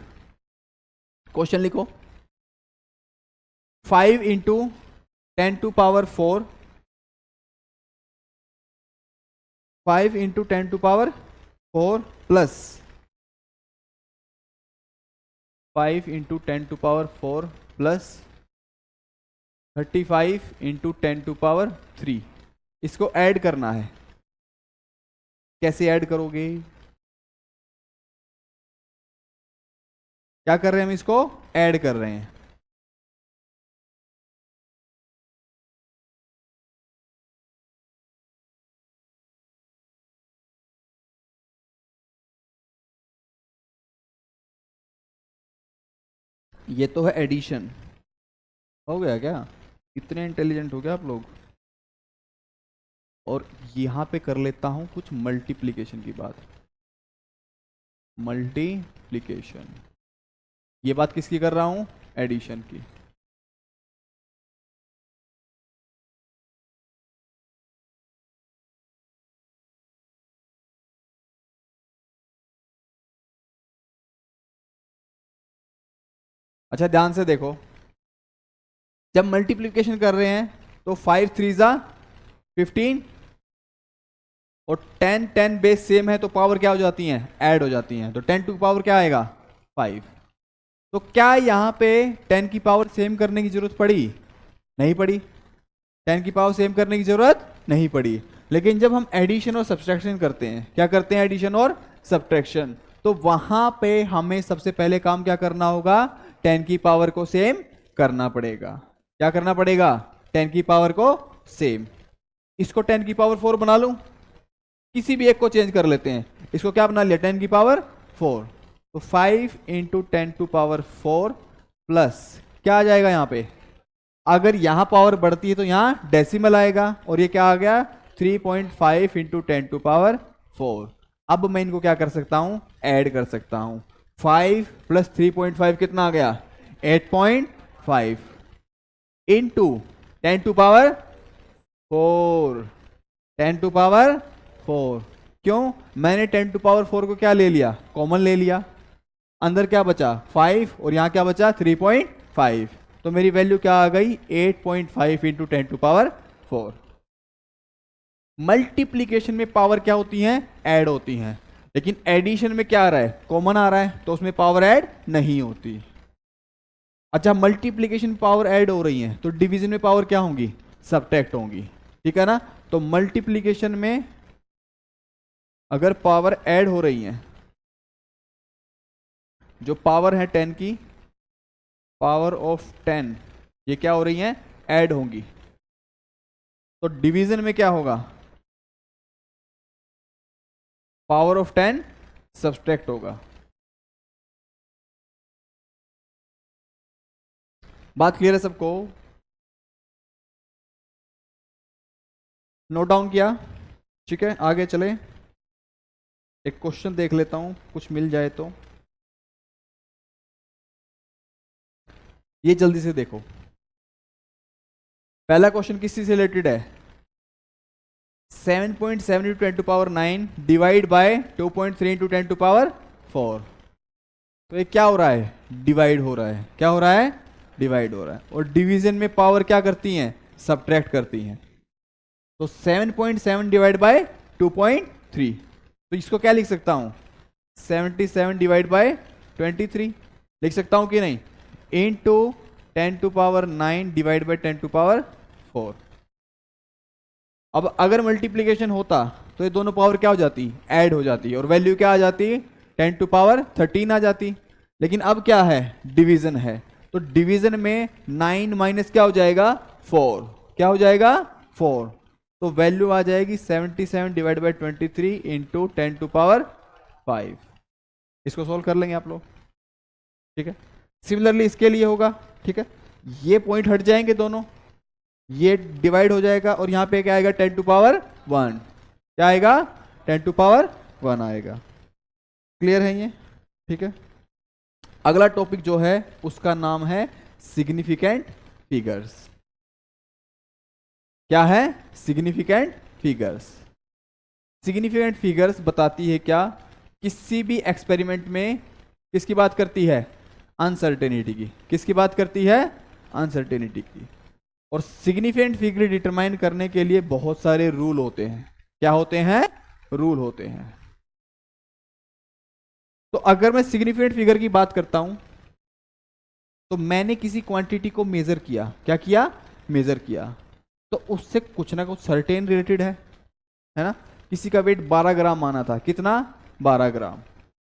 क्वेश्चन लिखो। 5 into 10⁴, 5 into 10⁴ plus 5 into 10⁴ plus 35 into 10⁻3, इसको ऐड करना है। कैसे ऐड करोगे, क्या कर रहे हैं हम, इसको ऐड कर रहे हैं। ये तो है एडिशन, हो गया क्या, इतने इंटेलिजेंट हो गया आप लोग। और यहां पे कर लेता हूं कुछ मल्टीप्लिकेशन की बात। मल्टीप्लिकेशन, ये बात किसकी कर रहा हूं, एडिशन की। अच्छा ध्यान से देखो, जब मल्टीप्लिकेशन कर रहे हैं तो 5 3 जा 15, और 10 10 बेस सेम है, तो पावर क्या हो जाती हैं, ऐड हो जाती हैं। तो 10 टू पावर क्या आएगा, 5। तो क्या यहां पे 10 की पावर सेम करने की जरूरत पड़ी, नहीं पड़ी। 10 की पावर सेम करने की जरूरत नहीं पड़ी। लेकिन जब हम एडिशन और सब्सट्रैक्शन करते हैं, क्या करते हैं, एडिशन और सब्सट्रैक्शन, तो वहां पे हमें सबसे पहले काम क्या करना होगा, 10 की पावर को सेम करना पड़ेगा। क्या करना पड़ेगा, 10 की पावर को सेम। इसको 10 की पावर 4 बना लूं, किसी भी एक को चेंज कर लेते हैं। इसको क्या बना लिया, 10 की पावर 4। तो 5 इंटू 10⁴ प्लस क्या आ जाएगा यहां पे, अगर यहां पावर बढ़ती है तो यहां डेसिमल आएगा, और ये क्या आ गया 3.5 इंटू 10⁴। अब मैं इनको क्या कर सकता हूं, ऐड कर सकता हूं। 5 प्लस 3.5 कितना आ गया, 8.5 इंटू 10⁴ 10⁴। क्यों, मैंने 10⁴ को क्या ले लिया, कॉमन ले लिया। अंदर क्या बचा 5, और यहां क्या बचा 3.5, तो मेरी वैल्यू क्या आ गई 8.5 इंटू 10⁴। मल्टीप्लीकेशन में पावर क्या होती हैं, ऐड होती हैं। लेकिन एडिशन में क्या आ रहा है, कॉमन आ रहा है, तो उसमें पावर ऐड नहीं होती। अच्छा, मल्टीप्लीकेशन में पावर ऐड हो रही है, तो डिवीजन में पावर क्या होंगी, सबट्रैक्ट होंगी, ठीक है ना। तो मल्टीप्लीकेशन में अगर पावर ऐड हो रही है, जो पावर है 10 की, पावर ऑफ 10, ये क्या हो रही है, ऐड होंगी। तो डिवीजन में क्या होगा, पावर ऑफ 10 सब्सट्रैक्ट होगा। बात क्लियर है सबको, नोट डाउन किया, ठीक है। आगे चले, एक क्वेश्चन देख लेता हूं, कुछ मिल जाए तो। ये जल्दी से देखो, पहला क्वेश्चन किस चीज से रिलेटेड है, 7.7 इंटू 10⁹ डिवाइड बाय 2.3 इंटू 10⁴। तो ये क्या हो रहा है, डिवाइड हो रहा है, क्या हो रहा है, डिवाइड हो रहा है। और डिवीजन में पावर क्या करती हैं, सबट्रैक्ट करती हैं। तो 7.7 डिवाइड बाय 2.3, तो इसको क्या लिख सकता हूं, 77 डिवाइड बाय 23 लिख सकता हूं कि नहीं, इंटू 10⁹ डिवाइड बाय 10⁴। अब अगर मल्टीप्लीकेशन होता तो ये दोनों पावर क्या हो जाती, ऐड हो जाती, और वैल्यू क्या आ जाती 10 टू पावर 13 आ जाती। लेकिन अब क्या है, डिवीजन है, तो डिवीजन में 9 माइनस क्या हो जाएगा, 4। क्या हो जाएगा, 4। तो वैल्यू आ जाएगी 77 divide by 23 into 10 to power 5। इसको सोल्व कर लेंगे आप लोग, ठीक है। सिमिलरली इसके लिए होगा, ठीक है। ये पॉइंट हट जाएंगे दोनों, ये डिवाइड हो जाएगा और यहां पे क्या आएगा, 10 टू पावर 1। क्या आएगा, 10 टू पावर 1 आएगा। क्लियर है ये, ठीक है। अगला टॉपिक जो है उसका नाम है सिग्निफिकेंट फिगर्स। क्या है, सिग्निफिकेंट फिगर्स। सिग्निफिकेंट फिगर्स बताती है क्या, किसी भी एक्सपेरिमेंट में किसकी बात करती है, अनसर्टेनिटी की। किसकी बात करती है, अनसर्टेनिटी की। और सिग्निफिकेंट फिगर डिटरमाइन करने के लिए बहुत सारे रूल होते हैं। क्या होते हैं, रूल होते हैं। तो अगर मैं सिग्निफिकेंट फिगर की बात करता हूं, तो मैंने किसी क्वांटिटी को मेजर किया, क्या किया, मेजर किया, तो उससे कुछ ना कुछ सर्टेन रिलेटेड है ना। किसी का वेट 12 ग्राम माना था, कितना, 12 ग्राम।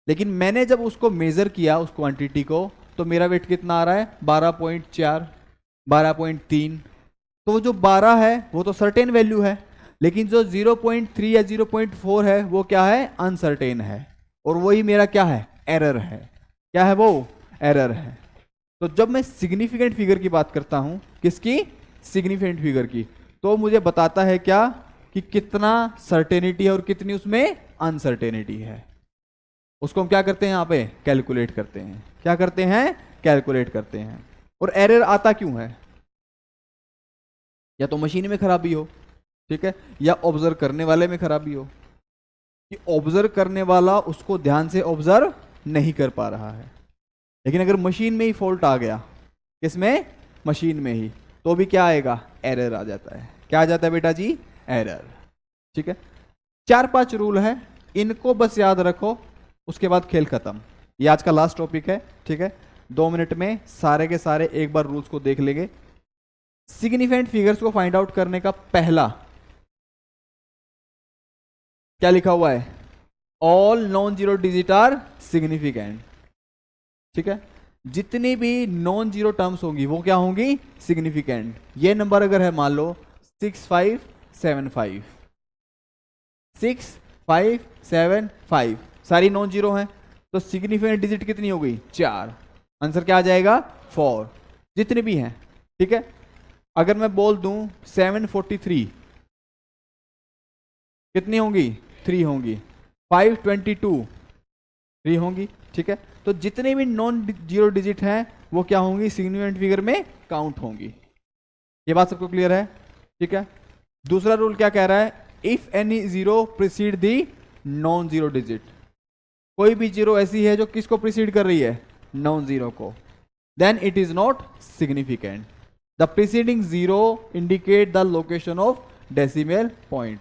लेकिन मैंने जब उसको मेजर किया उस क्वांटिटी को, तो मेरा वेट कितना आ रहा है, 12.4, 12.3। तो वो जो 12 है वो तो सर्टेन वैल्यू है, लेकिन जो 0.3 या 0.4 है वो क्या है, अनसर्टेन है। और वही मेरा क्या है, एरर है। क्या है वो, एरर है। तो जब मैं सिग्निफिकेंट फिगर की बात करता हूं, किसकी, सिग्निफिकेंट फिगर की, तो मुझे बताता है क्या, कि कितना सर्टेनिटी है और कितनी उसमें अनसर्टेनिटी है। उसको हम क्या करते हैं, यहां पे कैलकुलेट करते हैं। क्या करते हैं, कैलकुलेट करते हैं। और एरर आता क्यों है, या तो मशीन में खराबी हो, ठीक है, या ऑब्जर्व करने वाले में खराबी हो, कि ऑब्जर्व करने वाला उसको ध्यान से ऑब्जर्व नहीं कर पा रहा है। लेकिन अगर मशीन में ही फॉल्ट आ गया, किसमें, मशीन में ही, तो भी क्या आएगा, एरर आ जाता है। क्या आ जाता है बेटा जी, एरर, ठीक है। 4-5 रूल है, इनको बस याद रखो, उसके बाद खेल खत्म। ये आज का लास्ट टॉपिक है, ठीक है। 2 मिनट में सारे के सारे एक बार रूल्स को देख लेंगे। सिग्निफिकेंट फिगर्स को फाइंड आउट करने का पहला क्या लिखा हुआ है, all non zero digit are significant, ठीक है। जितनी भी नॉन जीरो टर्म्स होंगी वो क्या होंगी, सिग्निफिकेंट। ये नंबर अगर है मान लो 6575, 6575 सारी नॉन जीरो हैं, तो सिग्निफिकेंट डिजिट कितनी हो गई, 4। आंसर क्या आ जाएगा, 4, जितनी भी हैं, ठीक है। अगर मैं बोल दूं 743, कितनी होंगी, 3 होंगी। 522, 3 होंगी, ठीक है। तो जितने भी नॉन जीरो डिजिट हैं वो क्या होंगी, सिग्निफिकेंट फिगर में काउंट होंगी। ये बात सबको क्लियर है, ठीक है। दूसरा रूल क्या कह रहा है, if any zero precede the non zero digit. कोई भी जीरो ऐसी है जो किसको प्रिसीड कर रही है, नॉन जीरो को, then it is not significant. The preceding zero indicate the location of decimal point.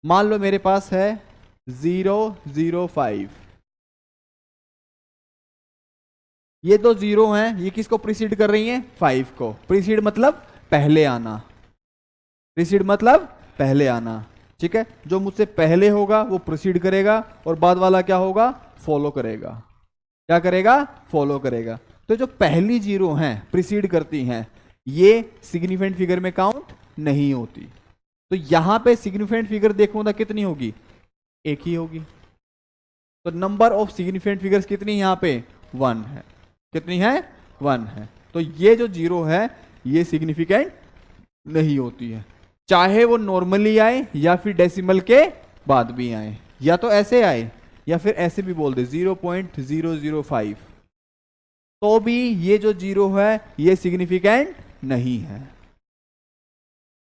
मान लो मेरे पास है 005, ये दो जीरो हैं, ये किसको प्रीसीड कर रही हैं, 5 को। प्रीसीड मतलब पहले आना, प्रीसीड मतलब पहले आना, ठीक है। जो मुझसे पहले होगा वो प्रोसीड करेगा और बाद वाला क्या होगा, फॉलो करेगा। क्या करेगा, फॉलो करेगा। तो जो पहली जीरो हैं प्रीसीड करती हैं, ये सिग्निफिकेंट फिगर में काउंट नहीं होती। तो यहां पे सिग्निफिकेंट फिगर देखो ना कितनी होगी, एक ही होगी। तो नंबर ऑफ सिग्निफिकेंट फिगर्स कितनी यहां पे, 1 है। कितनी है, 1 है। तो ये जो जीरो है ये सिग्निफिकेंट नहीं होती है, चाहे वो नॉर्मली आए या फिर डेसिमल के बाद भी आए, या तो ऐसे आए या फिर ऐसे भी बोल दे 0.005, तो भी ये जो जीरो है ये सिग्निफिकेंट नहीं है।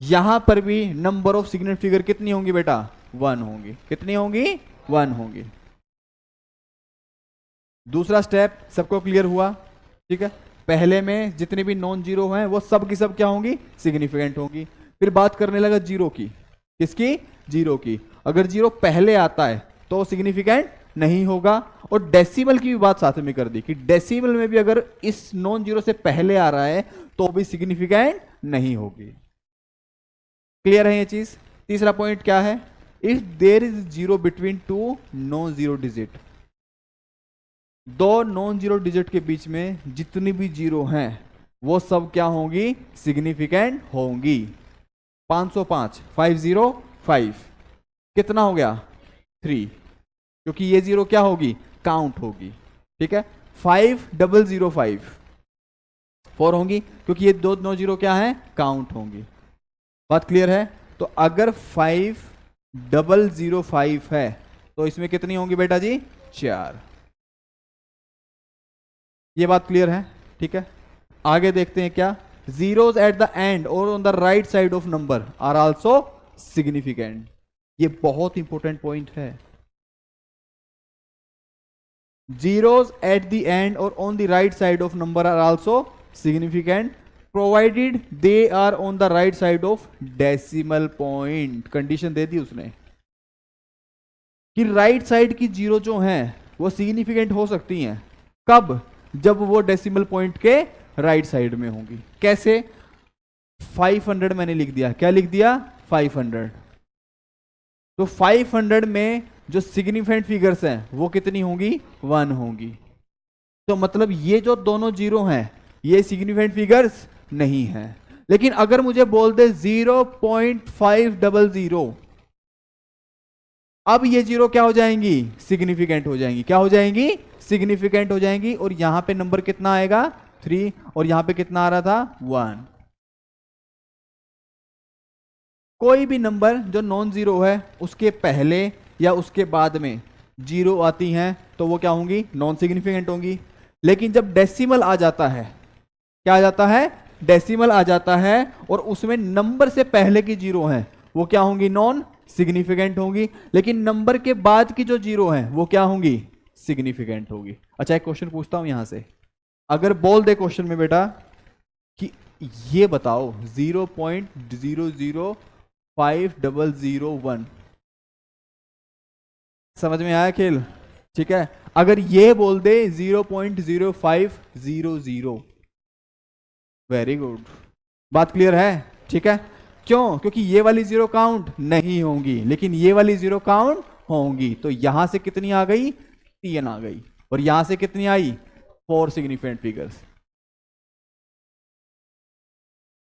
यहां पर भी नंबर ऑफ सिग्निफिकेंट फिगर कितनी होंगी बेटा, 1 होंगी। कितनी होंगी, 1 होंगी। दूसरा स्टेप सबको क्लियर हुआ, ठीक है। पहले में जितने भी नॉन जीरो हैं वो सब की सब क्या होंगी, सिग्निफिकेंट होंगी। फिर बात करने लगा जीरो की, किसकी, जीरो की। अगर जीरो पहले आता है तो सिग्निफिकेंट नहीं होगा। और डेसिमल की भी बात साथ में कर दी कि डेसिमल में भी अगर इस नॉन जीरो से पहले आ रहा है तो भी सिग्निफिकेंट नहीं होगी। क्लियर है ये चीज। तीसरा पॉइंट क्या है, if there is zero between two non zero digit, दो नॉन जीरो डिजिट के बीच में जितनी भी जीरो हैं वो सब क्या होंगी, सिग्निफिकेंट होंगी। 505 505 कितना हो गया 3, क्योंकि ये जीरो क्या होगी, काउंट होगी। ठीक है, 5005 4 होंगी, क्योंकि ये दो नौ जीरो क्या है, काउंट होंगी। बात क्लियर है? तो अगर 5005 है तो इसमें कितनी होंगी बेटा जी, 4। ये बात क्लियर है? ठीक है, आगे देखते हैं क्या, जीरोस एट द एंड और on the right side of number are also significant. ये बहुत इंपॉर्टेंट पॉइंट है। zeros at the end or on the right side of number are also significant provided they are on the right side of decimal point। Condition दे दी उसने कि राइट साइड की जीरो जो हैं वो सिग्निफिकेंट हो सकती हैं। कब? जब वो डेसिमल पॉइंट के राइट साइड में होंगी। कैसे? 500 मैंने लिख दिया, क्या लिख दिया, 500। तो 500 में जो सिग्निफिकेंट फिगर्स हैं वो कितनी होंगी, 1 होंगी। तो मतलब ये जो दोनों जीरो हैं ये सिग्निफिकेंट फिगर्स नहीं हैं। लेकिन अगर मुझे बोल दे 0.500, अब ये जीरो क्या हो जाएंगी, सिग्निफिकेंट हो जाएंगी। क्या हो जाएंगी, सिग्निफिकेंट हो जाएंगी। और यहां पे नंबर कितना आएगा, 3, और यहां पे कितना आ रहा था, 1। कोई भी नंबर जो नॉन जीरो है उसके पहले या उसके बाद में जीरो आती हैं तो वो क्या होंगी, नॉन सिग्निफिकेंट होंगी। लेकिन जब डेसिमल आ जाता है, क्या आ जाता है, डेसिमल आ जाता है और उसमें नंबर से पहले की जीरो है वो क्या होंगी, नॉन सिग्निफिकेंट होंगी। लेकिन नंबर के बाद की जो जीरो है वो क्या होंगी, सिग्निफिकेंट होगी। अच्छा, एक क्वेश्चन पूछता हूं यहां से, अगर बोल दे क्वेश्चन में बेटा कि ये बताओ 0.005001, समझ में आया खेल? ठीक है, अगर ये बोल दे 0.0500, वेरी गुड, बात क्लियर है? ठीक है, क्यों? क्योंकि ये वाली जीरो काउंट नहीं होंगी लेकिन ये वाली जीरो काउंट होंगी। तो यहां से कितनी आ गई, 3 आ गई, और यहां से कितनी आई, 4 सिग्निफिकेंट फिगर्स।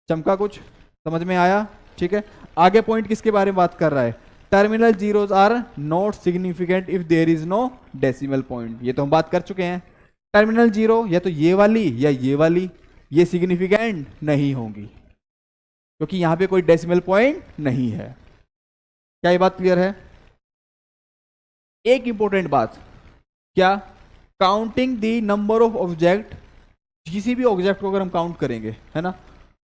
चमका कुछ, समझ में आया? ठीक है, आगे पॉइंट किसके बारे में बात कर रहा है, terminal zeros are not significant if there is no decimal point. ये तो हम बात कर चुके हैं। टर्मिनल जीरो या तो ये वाली या ये वाली, ये सिग्निफिकेंट नहीं होंगी क्योंकि यहां पे कोई डेसिमल पॉइंट नहीं है। क्या ये बात क्लियर है? एक इंपॉर्टेंट बात, क्या, counting the number of object, किसी भी ऑब्जेक्ट को अगर हम काउंट करेंगे, है ना,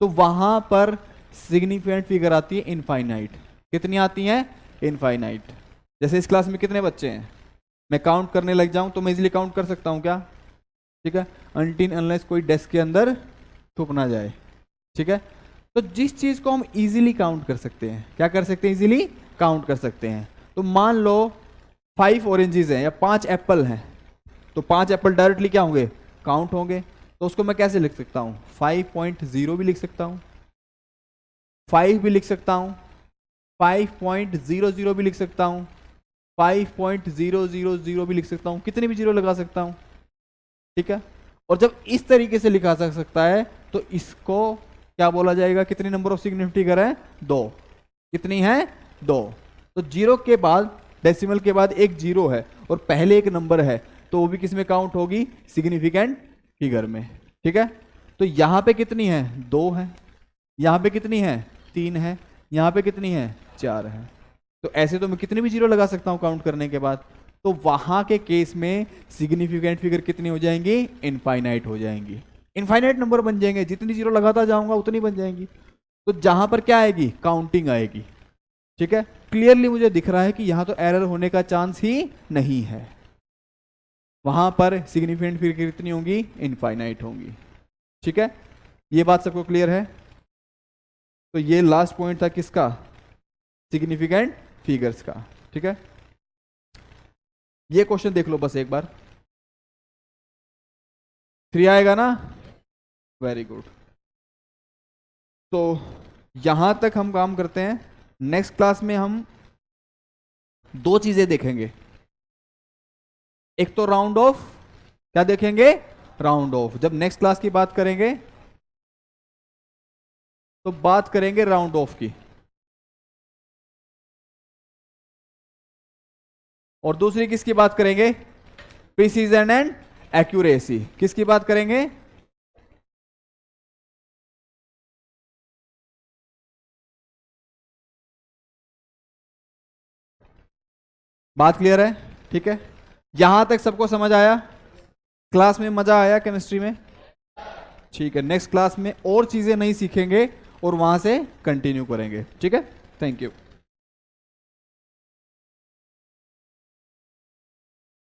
तो वहां पर सिग्निफिकेंट फिगर आती है इनफाइनाइट। कितनी आती हैं, इनफाइनाइट। जैसे इस क्लास में कितने बच्चे हैं, मैं काउंट करने लग जाऊं तो मैं इजीली काउंट कर सकता हूं क्या? ठीक है, अनटिल अनलेस कोई डेस्क के अंदर छुप ना जाए। ठीक है, तो जिस चीज को हम इजीली काउंट कर सकते हैं, क्या कर सकते हैं, इजीली काउंट कर सकते हैं। तो मान लो 5 ऑरेंजेस हैं या 5 एप्पल हैं, तो 5 एप्पल डायरेक्टली क्या होंगे, काउंट होंगे। तो उसको मैं कैसे लिख सकता हूं, 5.0 भी लिख सकता हूं, 5 भी लिख सकता हूं, 5.00 भी लिख सकता हूं, 5.000 भी लिख सकता हूं, कितने भी जीरो लगा सकता हूं। ठीक है, और जब इस तरीके से लिखा जा सकता है तो इसको क्या बोला जाएगा, कितने नंबर ऑफ सिग्निफिकेंट फिगर है, 2। कितनी है, 2। तो जीरो के बाद, डेसिमल के बाद एक जीरो है और पहले एक नंबर है, तो वो भी किस में काउंट होगी, सिग्निफिकेंट फिगर में। ठीक है, तो यहां पे कितनी है, 2 है, यहां पे कितनी है, 3 है, यहां पे कितनी है, 4 है। तो ऐसे तो मैं कितनी भी जीरो लगा सकता हूं काउंट करने के बाद। तो वहां के केस में सिग्निफिकेंट फिगर कितनी हो जाएंगी, इनफाइनाइट हो जाएंगी, इनफाइनाइट नंबर बन जाएंगे, जितनी जीरो लगाता जाऊंगा उतनी बन जाएंगी। तो जहां पर क्या आएगी, काउंटिंग आएगी। ठीक है, क्लियरली मुझे दिख रहा है कि यहां तो एरर होने का चांस ही नहीं है, वहां पर सिग्निफिकेंट फिगर कितनी होंगी, इनफाइनाइट होंगी। ठीक है, ये बात सबको क्लियर है? तो ये लास्ट पॉइंट था किसका, सिग्निफिकेंट फिगर्स का। ठीक है, ये क्वेश्चन देख लो बस एक बार, 3 आएगा ना, वेरी गुड। तो यहां तक हम काम करते हैं। नेक्स्ट क्लास में हम 2 चीजें देखेंगे, एक तो राउंड ऑफ क्या देखेंगे? Round of. जब नेक्स्ट क्लास की बात करेंगे तो बात करेंगे राउंड ऑफ की, और दूसरी किसकी बात करेंगे? Precision and accuracy. किसकी बात करेंगे? बात क्लियर है? ठीक है, यहां तक सबको समझ आया? क्लास में मजा आया केमिस्ट्री में? ठीक है, नेक्स्ट क्लास में और चीजें नहीं सीखेंगे और वहां से कंटिन्यू करेंगे। ठीक है, थैंक यू।